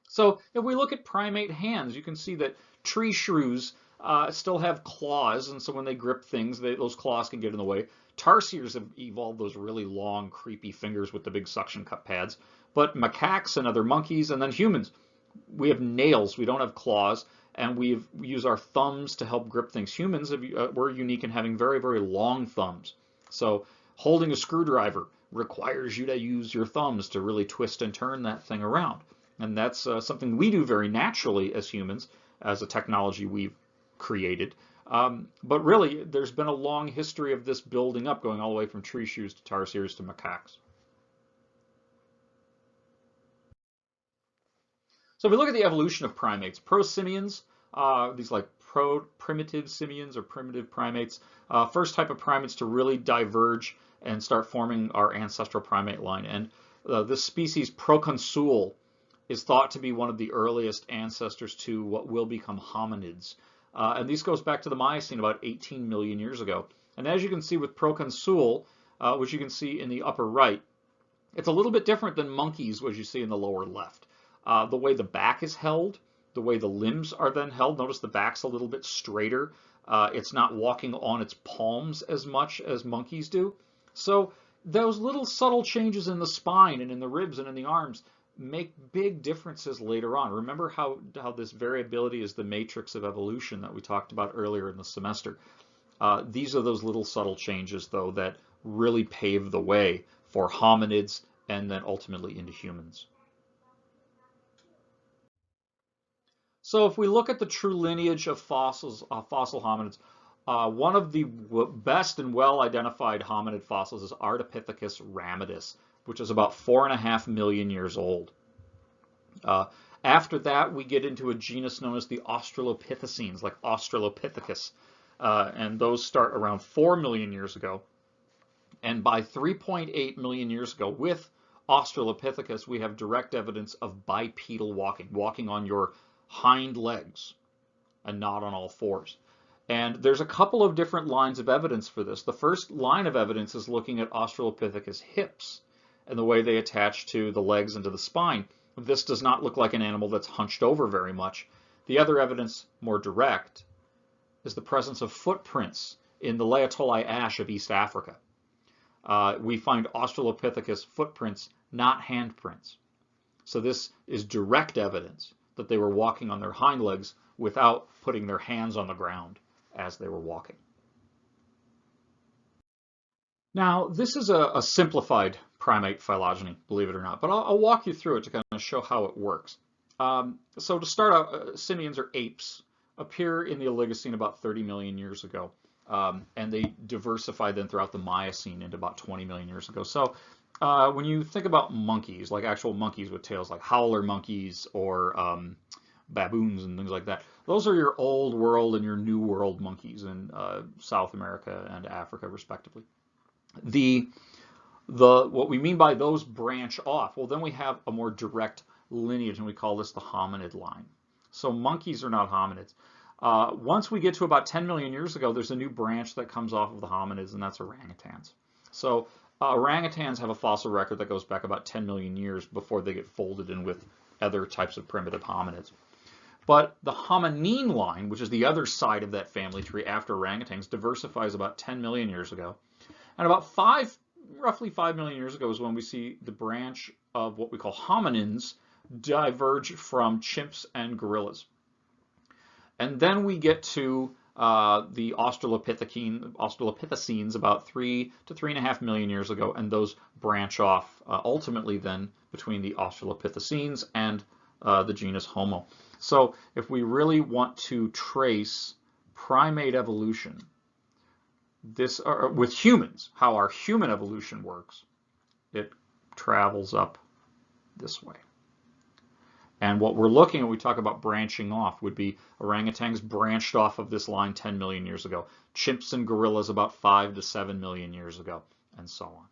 So if we look at primate hands, you can see that tree shrews still have claws, and so when they grip things, those claws can get in the way. Tarsiers have evolved those really long, creepy fingers with the big suction cup pads. But macaques and other monkeys, and then humans, we have nails, we don't have claws, and we use our thumbs to help grip things. Humans, we're unique in having very, very long thumbs. So holding a screwdriver requires you to use your thumbs to really twist and turn that thing around. And that's something we do very naturally as humans, as a technology we've created. But really, there's been a long history of this building up, going all the way from tree shrews to tarsiers to macaques. So if we look at the evolution of primates, prosimians, these like primitive simians or primitive primates, first type of primates to really diverge and start forming our ancestral primate line. And this species, Proconsul, is thought to be one of the earliest ancestors to what will become hominids. And this goes back to the Miocene, about 18 million years ago. And as you can see with Proconsul, which you can see in the upper right, it's a little bit different than monkeys, which you see in the lower left. The way the back is held, the way the limbs are then held. Notice the back's a little bit straighter. It's not walking on its palms as much as monkeys do. So those little subtle changes in the spine and in the ribs and in the arms make big differences later on. Remember how this variability is the matrix of evolution that we talked about earlier in the semester. These are those little subtle changes, though, that really pave the way for hominids and then ultimately into humans. So if we look at the true lineage of fossils, fossil hominids, one of the best and well-identified hominid fossils is Ardipithecus ramidus, which is about 4.5 million years old. After that, we get into a genus known as the Australopithecines, like Australopithecus, and those start around 4 million years ago. And by 3.8 million years ago, with Australopithecus, we have direct evidence of bipedal walking, walking on your hind legs and not on all fours. And there's a couple of different lines of evidence for this. The first line of evidence is looking at Australopithecus hips and the way they attach to the legs and to the spine. This does not look like an animal that's hunched over very much. The other evidence, more direct, is the presence of footprints in the Laetoli ash of East Africa. We find Australopithecus footprints, not handprints. So this is direct evidence that they were walking on their hind legs without putting their hands on the ground as they were walking. Now, this is a simplified primate phylogeny, believe it or not, but I'll walk you through it to kind of show how it works. So to start out, simians or apes appear in the Oligocene about 30 million years ago, and they diversify then throughout the Miocene into about 20 million years ago. So when you think about monkeys, like actual monkeys with tails, like howler monkeys or baboons and things like that, those are your old world and your new world monkeys in South America and Africa, respectively. What we mean by those branch off, well, then we have a more direct lineage, and we call this the hominid line. So monkeys are not hominids. Once we get to about 10 million years ago, there's a new branch that comes off of the hominids, and that's orangutans. So orangutans have a fossil record that goes back about 10 million years before they get folded in with other types of primitive hominids. But the hominine line, which is the other side of that family tree after orangutans, diversifies about 10 million years ago. And about roughly 5 million years ago is when we see the branch of what we call hominins diverge from chimps and gorillas. And then we get to the Australopithecines about 3 to 3.5 million years ago, and those branch off ultimately then between the Australopithecines and the genus Homo. So if we really want to trace primate evolution, with humans, how our human evolution works, it travels up this way. And what we're looking at, we talk about branching off, would be orangutans branched off of this line 10 million years ago, chimps and gorillas about 5 to 7 million years ago, and so on.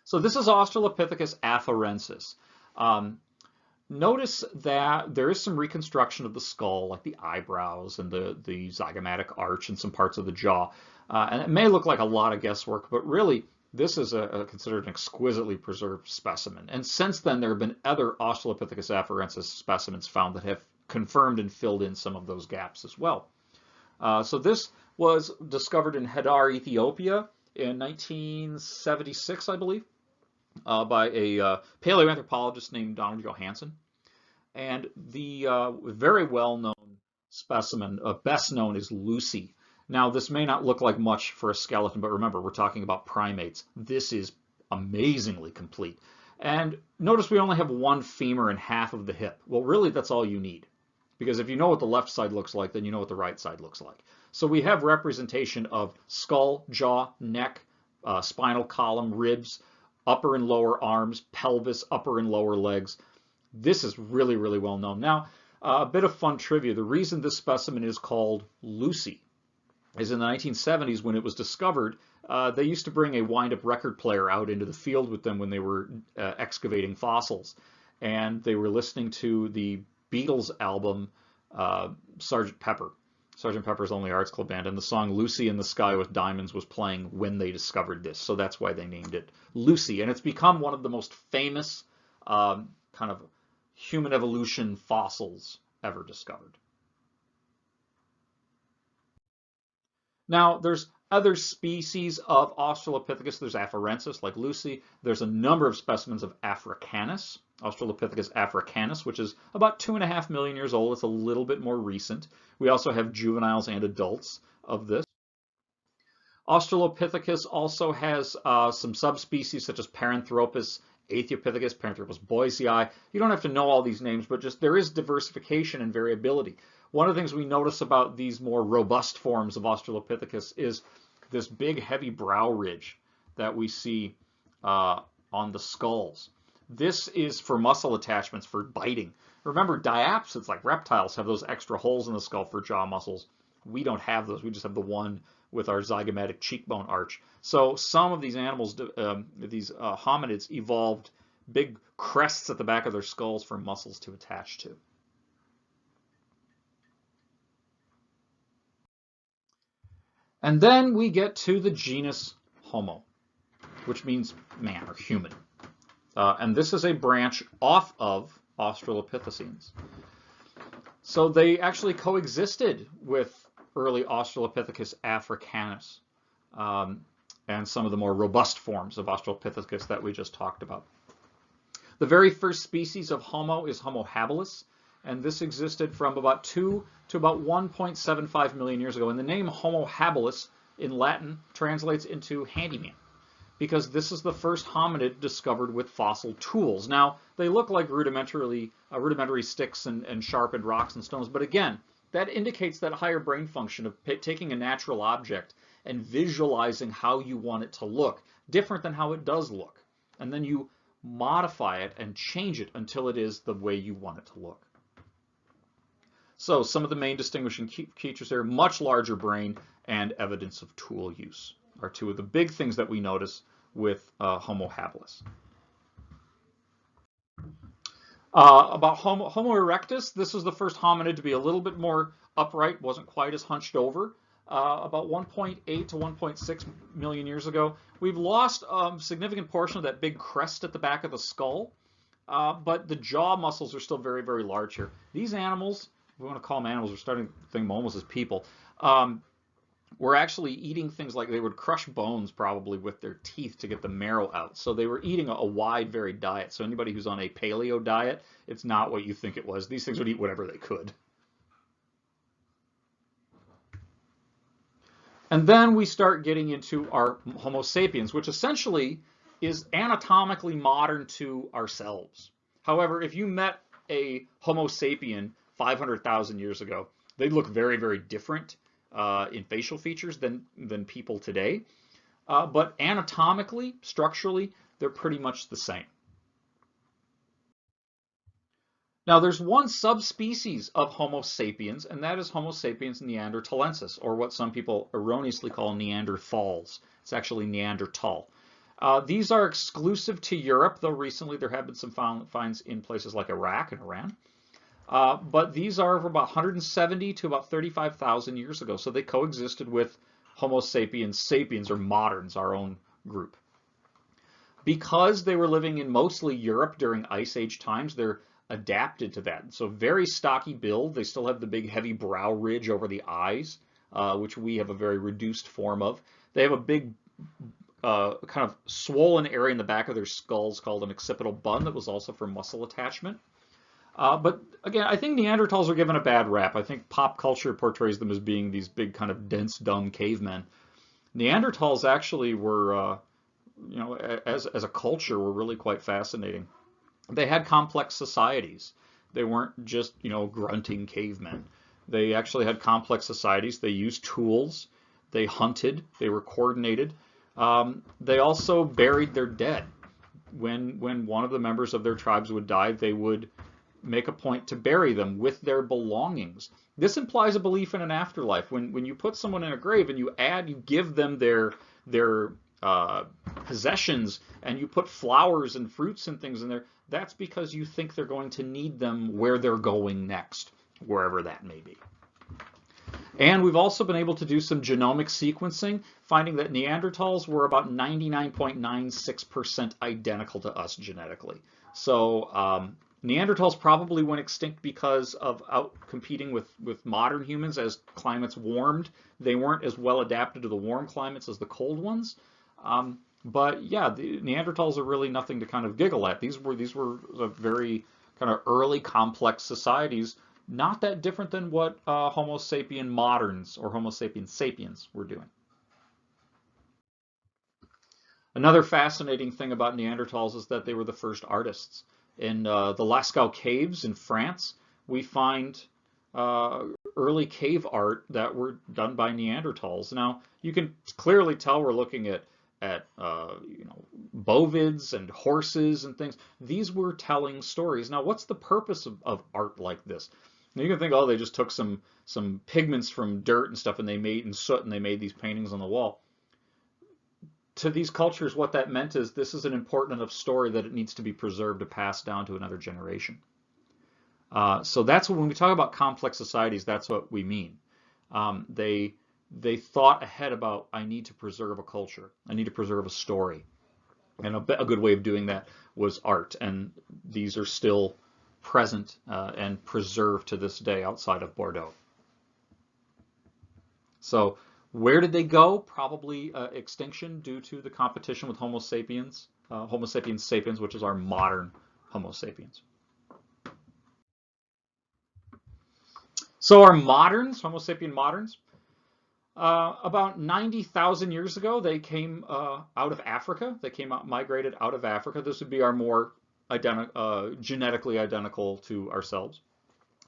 So this is Australopithecus afarensis. Notice that there is some reconstruction of the skull, like the eyebrows and the zygomatic arch and some parts of the jaw. And it may look like a lot of guesswork, but really this is considered an exquisitely preserved specimen. And since then, there have been other Australopithecus afarensis specimens found that have confirmed and filled in some of those gaps as well. So this was discovered in Hadar, Ethiopia in 1976, I believe. by a paleoanthropologist named Donald Johansen. And the very well-known specimen, best known, is Lucy. Now, this may not look like much for a skeleton, but remember, we're talking about primates. This is amazingly complete. And notice we only have one femur and half of the hip. Well, really, that's all you need. Because if you know what the left side looks like, then you know what the right side looks like. So we have representation of skull, jaw, neck, spinal column, ribs, upper and lower arms, pelvis, upper and lower legs. This is really, really well known. Now, a bit of fun trivia. The reason this specimen is called Lucy is in the 1970s when it was discovered, they used to bring a wind-up record player out into the field with them when they were excavating fossils. And they were listening to the Beatles album, Sgt. Pepper. Sgt. Pepper's Lonely Hearts Club Band, and the song Lucy in the Sky with Diamonds was playing when they discovered this. So that's why they named it Lucy. And it's become one of the most famous kind of human evolution fossils ever discovered. Now, there's other species of Australopithecus. There's Afarensis, like Lucy. There's a number of specimens of Africanus, Australopithecus africanus, which is about 2.5 million years old. It's a little bit more recent. We also have juveniles and adults of this. Australopithecus also has some subspecies such as Paranthropus Aethiopithecus, Paranthropus boisei. You don't have to know all these names, but just there is diversification and variability. One of the things we notice about these more robust forms of Australopithecus is this big, heavy brow ridge that we see on the skulls. This is for muscle attachments for biting. Remember, diapsids, like reptiles, have those extra holes in the skull for jaw muscles. We don't have those. We just have the one with our zygomatic cheekbone arch. So some of these animals, these hominids, evolved big crests at the back of their skulls for muscles to attach to. And then we get to the genus Homo, which means man or human. And this is a branch off of Australopithecines. So they actually coexisted with early Australopithecus africanus and some of the more robust forms of Australopithecus that we just talked about. The very first species of Homo is Homo habilis, and this existed from about 2 to about 1.75 million years ago. And the name Homo habilis in Latin translates into handyman, because this is the first hominid discovered with fossil tools. Now, they look like rudimentary sticks and sharpened rocks and stones, but again, that indicates that higher brain function of taking a natural object and visualizing how you want it to look, different than how it does look. And then you modify it and change it until it is the way you want it to look. So some of the main distinguishing features there: much larger brain and evidence of tool use are two of the big things that we notice with Homo habilis. About Homo erectus, this was the first hominid to be a little bit more upright, wasn't quite as hunched over. About 1.8 to 1.6 million years ago. We've lost a significant portion of that big crest at the back of the skull, but the jaw muscles are still very, very large here. These animals, we want to call them animals, we're starting to think of them almost as people, were actually eating things like they would crush bones probably with their teeth to get the marrow out. So they were eating a wide, varied diet. So anybody who's on a paleo diet, it's not what you think it was. These things would eat whatever they could. And then we start getting into our Homo sapiens, which essentially is anatomically modern to ourselves. However, if you met a Homo sapien 500,000 years ago, they'd look very, very different in facial features than people today. But anatomically, structurally, they're pretty much the same. Now, there's one subspecies of Homo sapiens, and that is Homo sapiens neanderthalensis, or what some people erroneously call Neanderthals. It's actually Neanderthal. These are exclusive to Europe, though recently there have been some finds in places like Iraq and Iran. But these are from about 170 to about 35,000 years ago, so they coexisted with Homo sapiens or moderns, our own group. Because they were living in mostly Europe during Ice Age times, they're adapted to that. So very stocky build. They still have the big heavy brow ridge over the eyes, which we have a very reduced form of. They have a big kind of swollen area in the back of their skulls called an occipital bun that was also for muscle attachment. But again, I think Neanderthals are given a bad rap. I think pop culture portrays them as being these big kind of dense, dumb cavemen. Neanderthals actually were, as a culture, were really quite fascinating. They had complex societies. They weren't just, grunting cavemen. They actually had complex societies. They used tools. They hunted. They were coordinated. They also buried their dead. When one of the members of their tribes would die, they would make a point to bury them with their belongings. This implies a belief in an afterlife. When you put someone in a grave and you give them their possessions, and you put flowers and fruits and things in there, that's because you think they're going to need them where they're going next, wherever that may be. And we've also been able to do some genomic sequencing, finding that Neanderthals were about 99.96% identical to us genetically. So Neanderthals probably went extinct because of outcompeting with modern humans as climates warmed. They weren't as well adapted to the warm climates as the cold ones. But yeah, the Neanderthals are really nothing to kind of giggle at. These were very kind of early complex societies, not that different than what Homo sapien moderns or Homo sapiens sapiens were doing. Another fascinating thing about Neanderthals is that they were the first artists. In the Lascaux caves in France, we find early cave art that were done by Neanderthals. Now, you can clearly tell we're looking at bovids and horses and things. These were telling stories. Now, what's the purpose of art like this? Now, you can think, oh, they just took some pigments from dirt and stuff, and they made and soot, and they made these paintings on the wall. To these cultures, what that meant is this is an important enough story that it needs to be preserved to pass down to another generation. So that's when we talk about complex societies, that's what we mean. They thought ahead about, I need to preserve a culture. I need to preserve a story. And a good way of doing that was art. And these are still present and preserved to this day outside of Bordeaux. So where did they go? Probably extinction due to the competition with Homo sapiens sapiens, which is our modern Homo sapiens. So our moderns, Homo sapien moderns, about 90,000 years ago, they came out of Africa. They migrated out of Africa. This would be our more genetically identical to ourselves.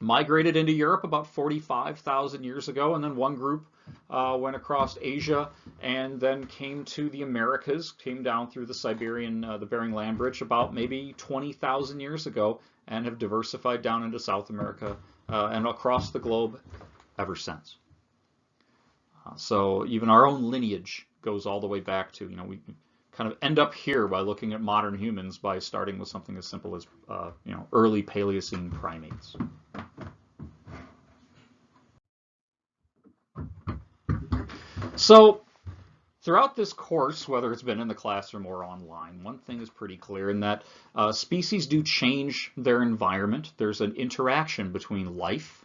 Migrated into Europe about 45,000 years ago, and then one group went across Asia and then came to the Americas, came down through the Bering Land Bridge about maybe 20,000 years ago, and have diversified down into South America and across the globe ever since. So even our own lineage goes all the way back to, we kind of end up here by looking at modern humans by starting with something as simple as, early Paleocene primates. So throughout this course, whether it's been in the classroom or online, one thing is pretty clear in that species do change their environment. There's an interaction between life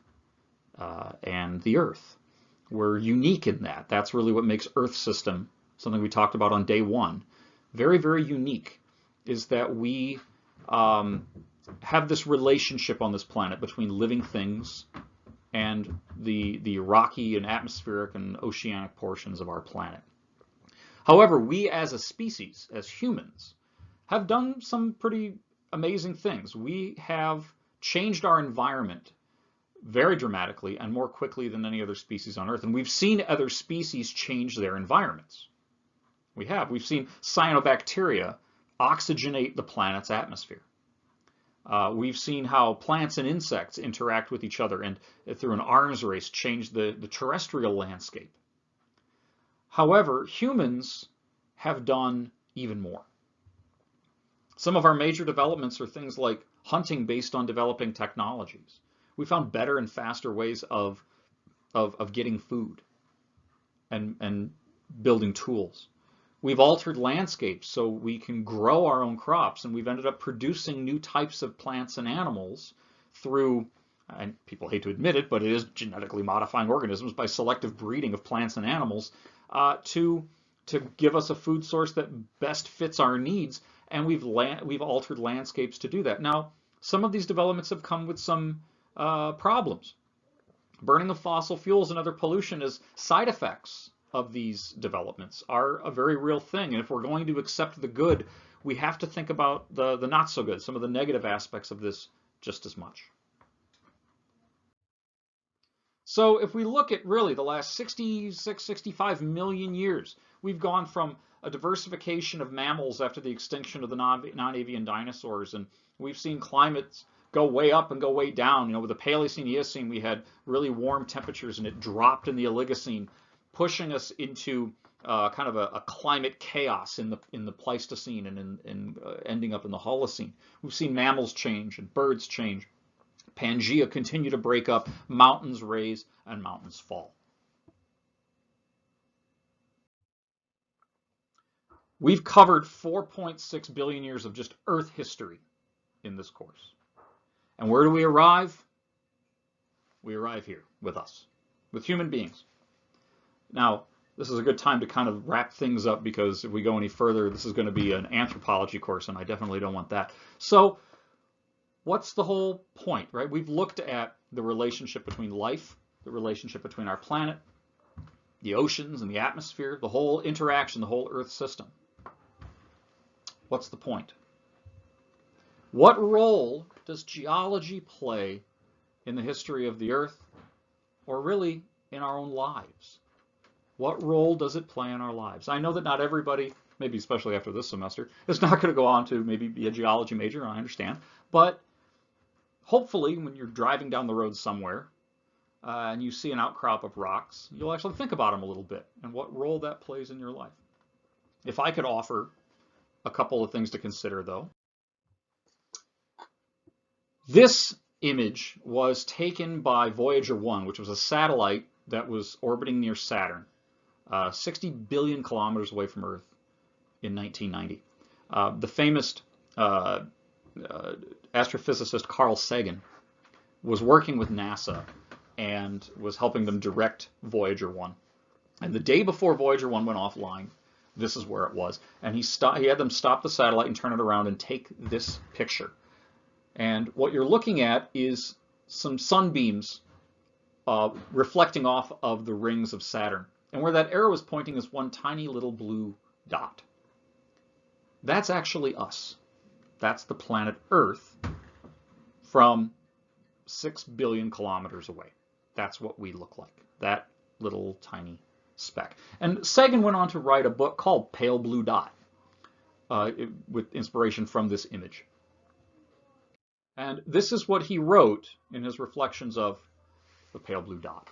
and the Earth. We're unique in that. That's really what makes Earth system, something we talked about on day one, very, very unique, is that we have this relationship on this planet between living things and the rocky and atmospheric and oceanic portions of our planet. However, we as a species, as humans, have done some pretty amazing things. We have changed our environment very dramatically and more quickly than any other species on Earth. And we've seen other species change their environments. We've seen cyanobacteria oxygenate the planet's atmosphere. We've seen how plants and insects interact with each other and through an arms race change the terrestrial landscape. However, humans have done even more. Some of our major developments are things like hunting based on developing technologies. We found better and faster ways of getting food and building tools. We've altered landscapes so we can grow our own crops, and we've ended up producing new types of plants and animals through, and people hate to admit it, but it is genetically modifying organisms by selective breeding of plants and animals to to give us a food source that best fits our needs, and we've altered landscapes to do that. Now, some of these developments have come with some problems. Burning of fossil fuels and other pollution as side effects of these developments are a very real thing. And if we're going to accept the good, we have to think about the not so good, some of the negative aspects of this just as much. So if we look at really the last 66, 65 million years, we've gone from a diversification of mammals after the extinction of the non-avian dinosaurs, and we've seen climates go way up and go way down. You know, with the Paleocene, Eocene, we had really warm temperatures, and it dropped in the Oligocene, pushing us into kind of a climate chaos in the Pleistocene and ending up in the Holocene. We've seen mammals change and birds change. Pangea continue to break up, mountains raise, and mountains fall. We've covered 4.6 billion years of just Earth history in this course. And where do we arrive? We arrive here with us, with human beings. Now, this is a good time to kind of wrap things up, because if we go any further, this is going to be an anthropology course, and I definitely don't want that. So, what's the whole point, right? We've looked at the relationship between life, the relationship between our planet, the oceans and the atmosphere, the whole interaction, the whole Earth system. What's the point? What role does geology play in the history of the Earth, or really in our own lives? What role does it play in our lives? I know that not everybody, maybe especially after this semester, is not going to go on to maybe be a geology major, I understand, but hopefully when you're driving down the road somewhere and you see an outcrop of rocks, you'll actually think about them a little bit and what role that plays in your life. If I could offer a couple of things to consider, though. This image was taken by Voyager 1, which was a satellite that was orbiting near Saturn, 60 billion kilometers away from Earth in 1990. The famous astrophysicist Carl Sagan was working with NASA and was helping them direct Voyager 1. And the day before Voyager 1 went offline, this is where it was. And he had them stop the satellite and turn it around and take this picture. And what you're looking at is some sunbeams reflecting off of the rings of Saturn. And where that arrow is pointing is one tiny little blue dot. That's actually us. That's the planet Earth from 6 billion kilometers away. That's what we look like, that little tiny speck. And Sagan went on to write a book called Pale Blue Dot, with inspiration from this image. And this is what he wrote in his reflections of the pale blue dot.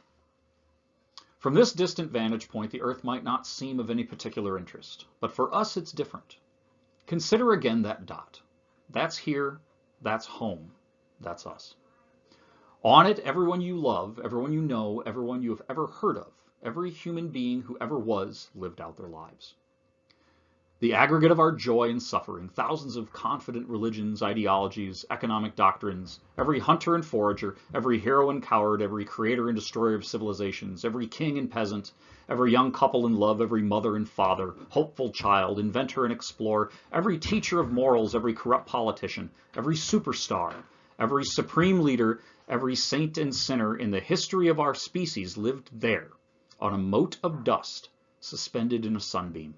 From this distant vantage point, the Earth might not seem of any particular interest, but for us it's different. Consider again that dot. That's here, that's home, that's us. On it, everyone you love, everyone you know, everyone you have ever heard of, every human being who ever was, lived out their lives. The aggregate of our joy and suffering, thousands of confident religions, ideologies, economic doctrines, every hunter and forager, every hero and coward, every creator and destroyer of civilizations, every king and peasant, every young couple in love, every mother and father, hopeful child, inventor and explorer, every teacher of morals, every corrupt politician, every superstar, every supreme leader, every saint and sinner in the history of our species lived there, on a mote of dust, suspended in a sunbeam.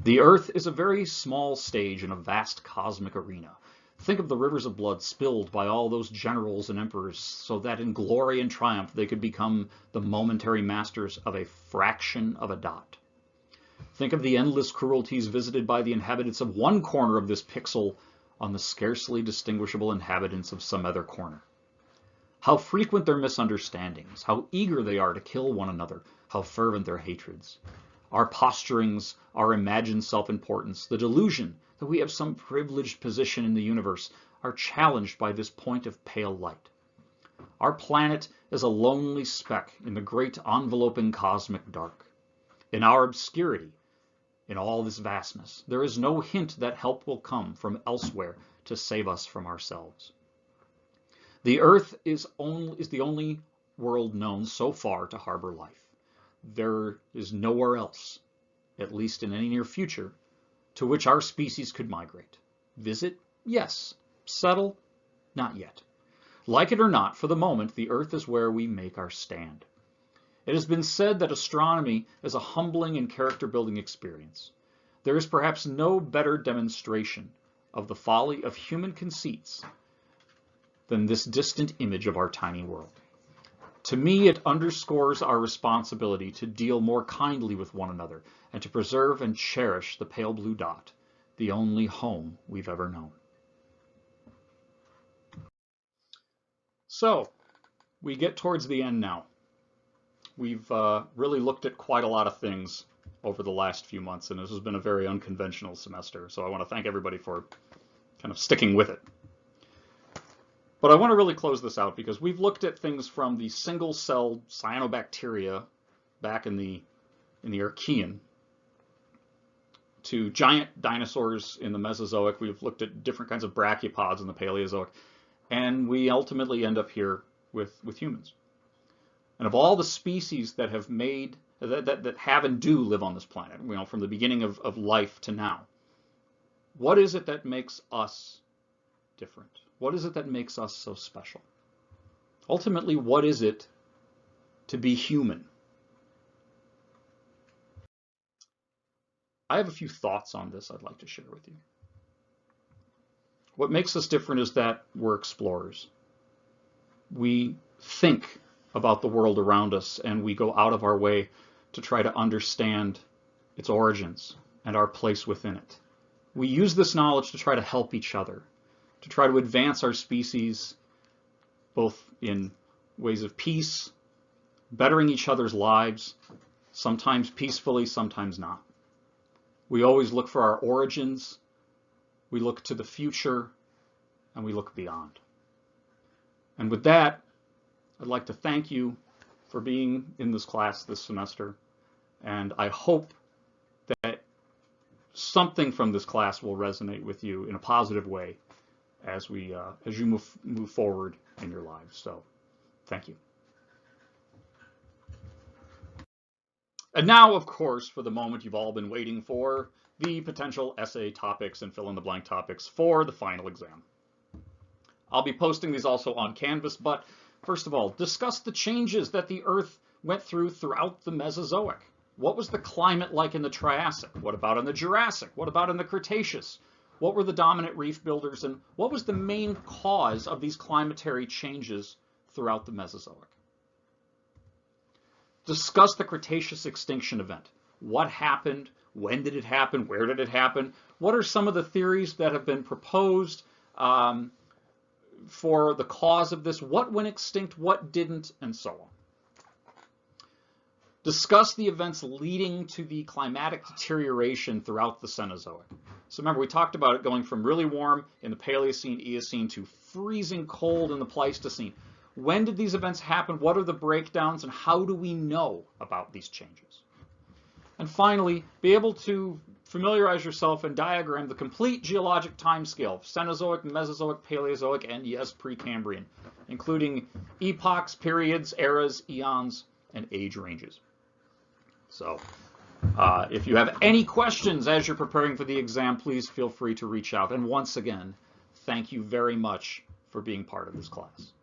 The Earth is a very small stage in a vast cosmic arena. Think of the rivers of blood spilled by all those generals and emperors so that in glory and triumph they could become the momentary masters of a fraction of a dot. Think of the endless cruelties visited by the inhabitants of one corner of this pixel on the scarcely distinguishable inhabitants of some other corner. How frequent their misunderstandings, how eager they are to kill one another, how fervent their hatreds. Our posturings, our imagined self-importance, the delusion that we have some privileged position in the universe are challenged by this point of pale light. Our planet is a lonely speck in the great enveloping cosmic dark. In our obscurity, in all this vastness, there is no hint that help will come from elsewhere to save us from ourselves. The Earth is the only world known so far to harbor life. There is nowhere else at least in any near future, to which our species could migrate. Visit? Yes. Settle? Not yet. Like it or not, for the moment, the Earth is where we make our stand. It has been said that astronomy is a humbling and character-building experience. There is perhaps no better demonstration of the folly of human conceits than this distant image of our tiny world. To me, it underscores our responsibility to deal more kindly with one another and to preserve and cherish the pale blue dot, the only home we've ever known. So, we get towards the end now. We've really looked at quite a lot of things over the last few months, and this has been a very unconventional semester, so I want to thank everybody for kind of sticking with it. But I want to really close this out because we've looked at things from the single-celled cyanobacteria back in the Archean to giant dinosaurs in the Mesozoic. We've looked at different kinds of brachiopods in the Paleozoic, and we ultimately end up here with humans. And of all the species that have made that have and do live on this planet, from the beginning of life to now, what is it that makes us different? What is it that makes us so special? Ultimately, what is it to be human? I have a few thoughts on this I'd like to share with you. What makes us different is that we're explorers. We think about the world around us, and we go out of our way to try to understand its origins and our place within it. We use this knowledge to try to help each other, to try to advance our species, both in ways of peace, bettering each other's lives, sometimes peacefully, sometimes not. We always look for our origins, we look to the future, and we look beyond. And with that, I'd like to thank you for being in this class this semester, and I hope that something from this class will resonate with you in a positive way as you move forward in your lives. So, thank you. And now, of course, for the moment you've all been waiting for, the potential essay topics and fill-in-the-blank topics for the final exam. I'll be posting these also on Canvas, but first of all, discuss the changes that the Earth went through throughout the Mesozoic. What was the climate like in the Triassic? What about in the Jurassic? What about in the Cretaceous? What were the dominant reef builders, and what was the main cause of these climatary changes throughout the Mesozoic? Discuss the Cretaceous extinction event. What happened? When did it happen? Where did it happen? What are some of the theories that have been proposed for the cause of this? What went extinct? What didn't? And so on. Discuss the events leading to the climatic deterioration throughout the Cenozoic. So remember, we talked about it going from really warm in the Paleocene, Eocene to freezing cold in the Pleistocene. When did these events happen? What are the breakdowns, and how do we know about these changes? And finally, be able to familiarize yourself and diagram the complete geologic timescale: Cenozoic, Mesozoic, Paleozoic, and yes, Precambrian, including epochs, periods, eras, eons, and age ranges. So if you have any questions as you're preparing for the exam, please feel free to reach out. And once again, thank you very much for being part of this class.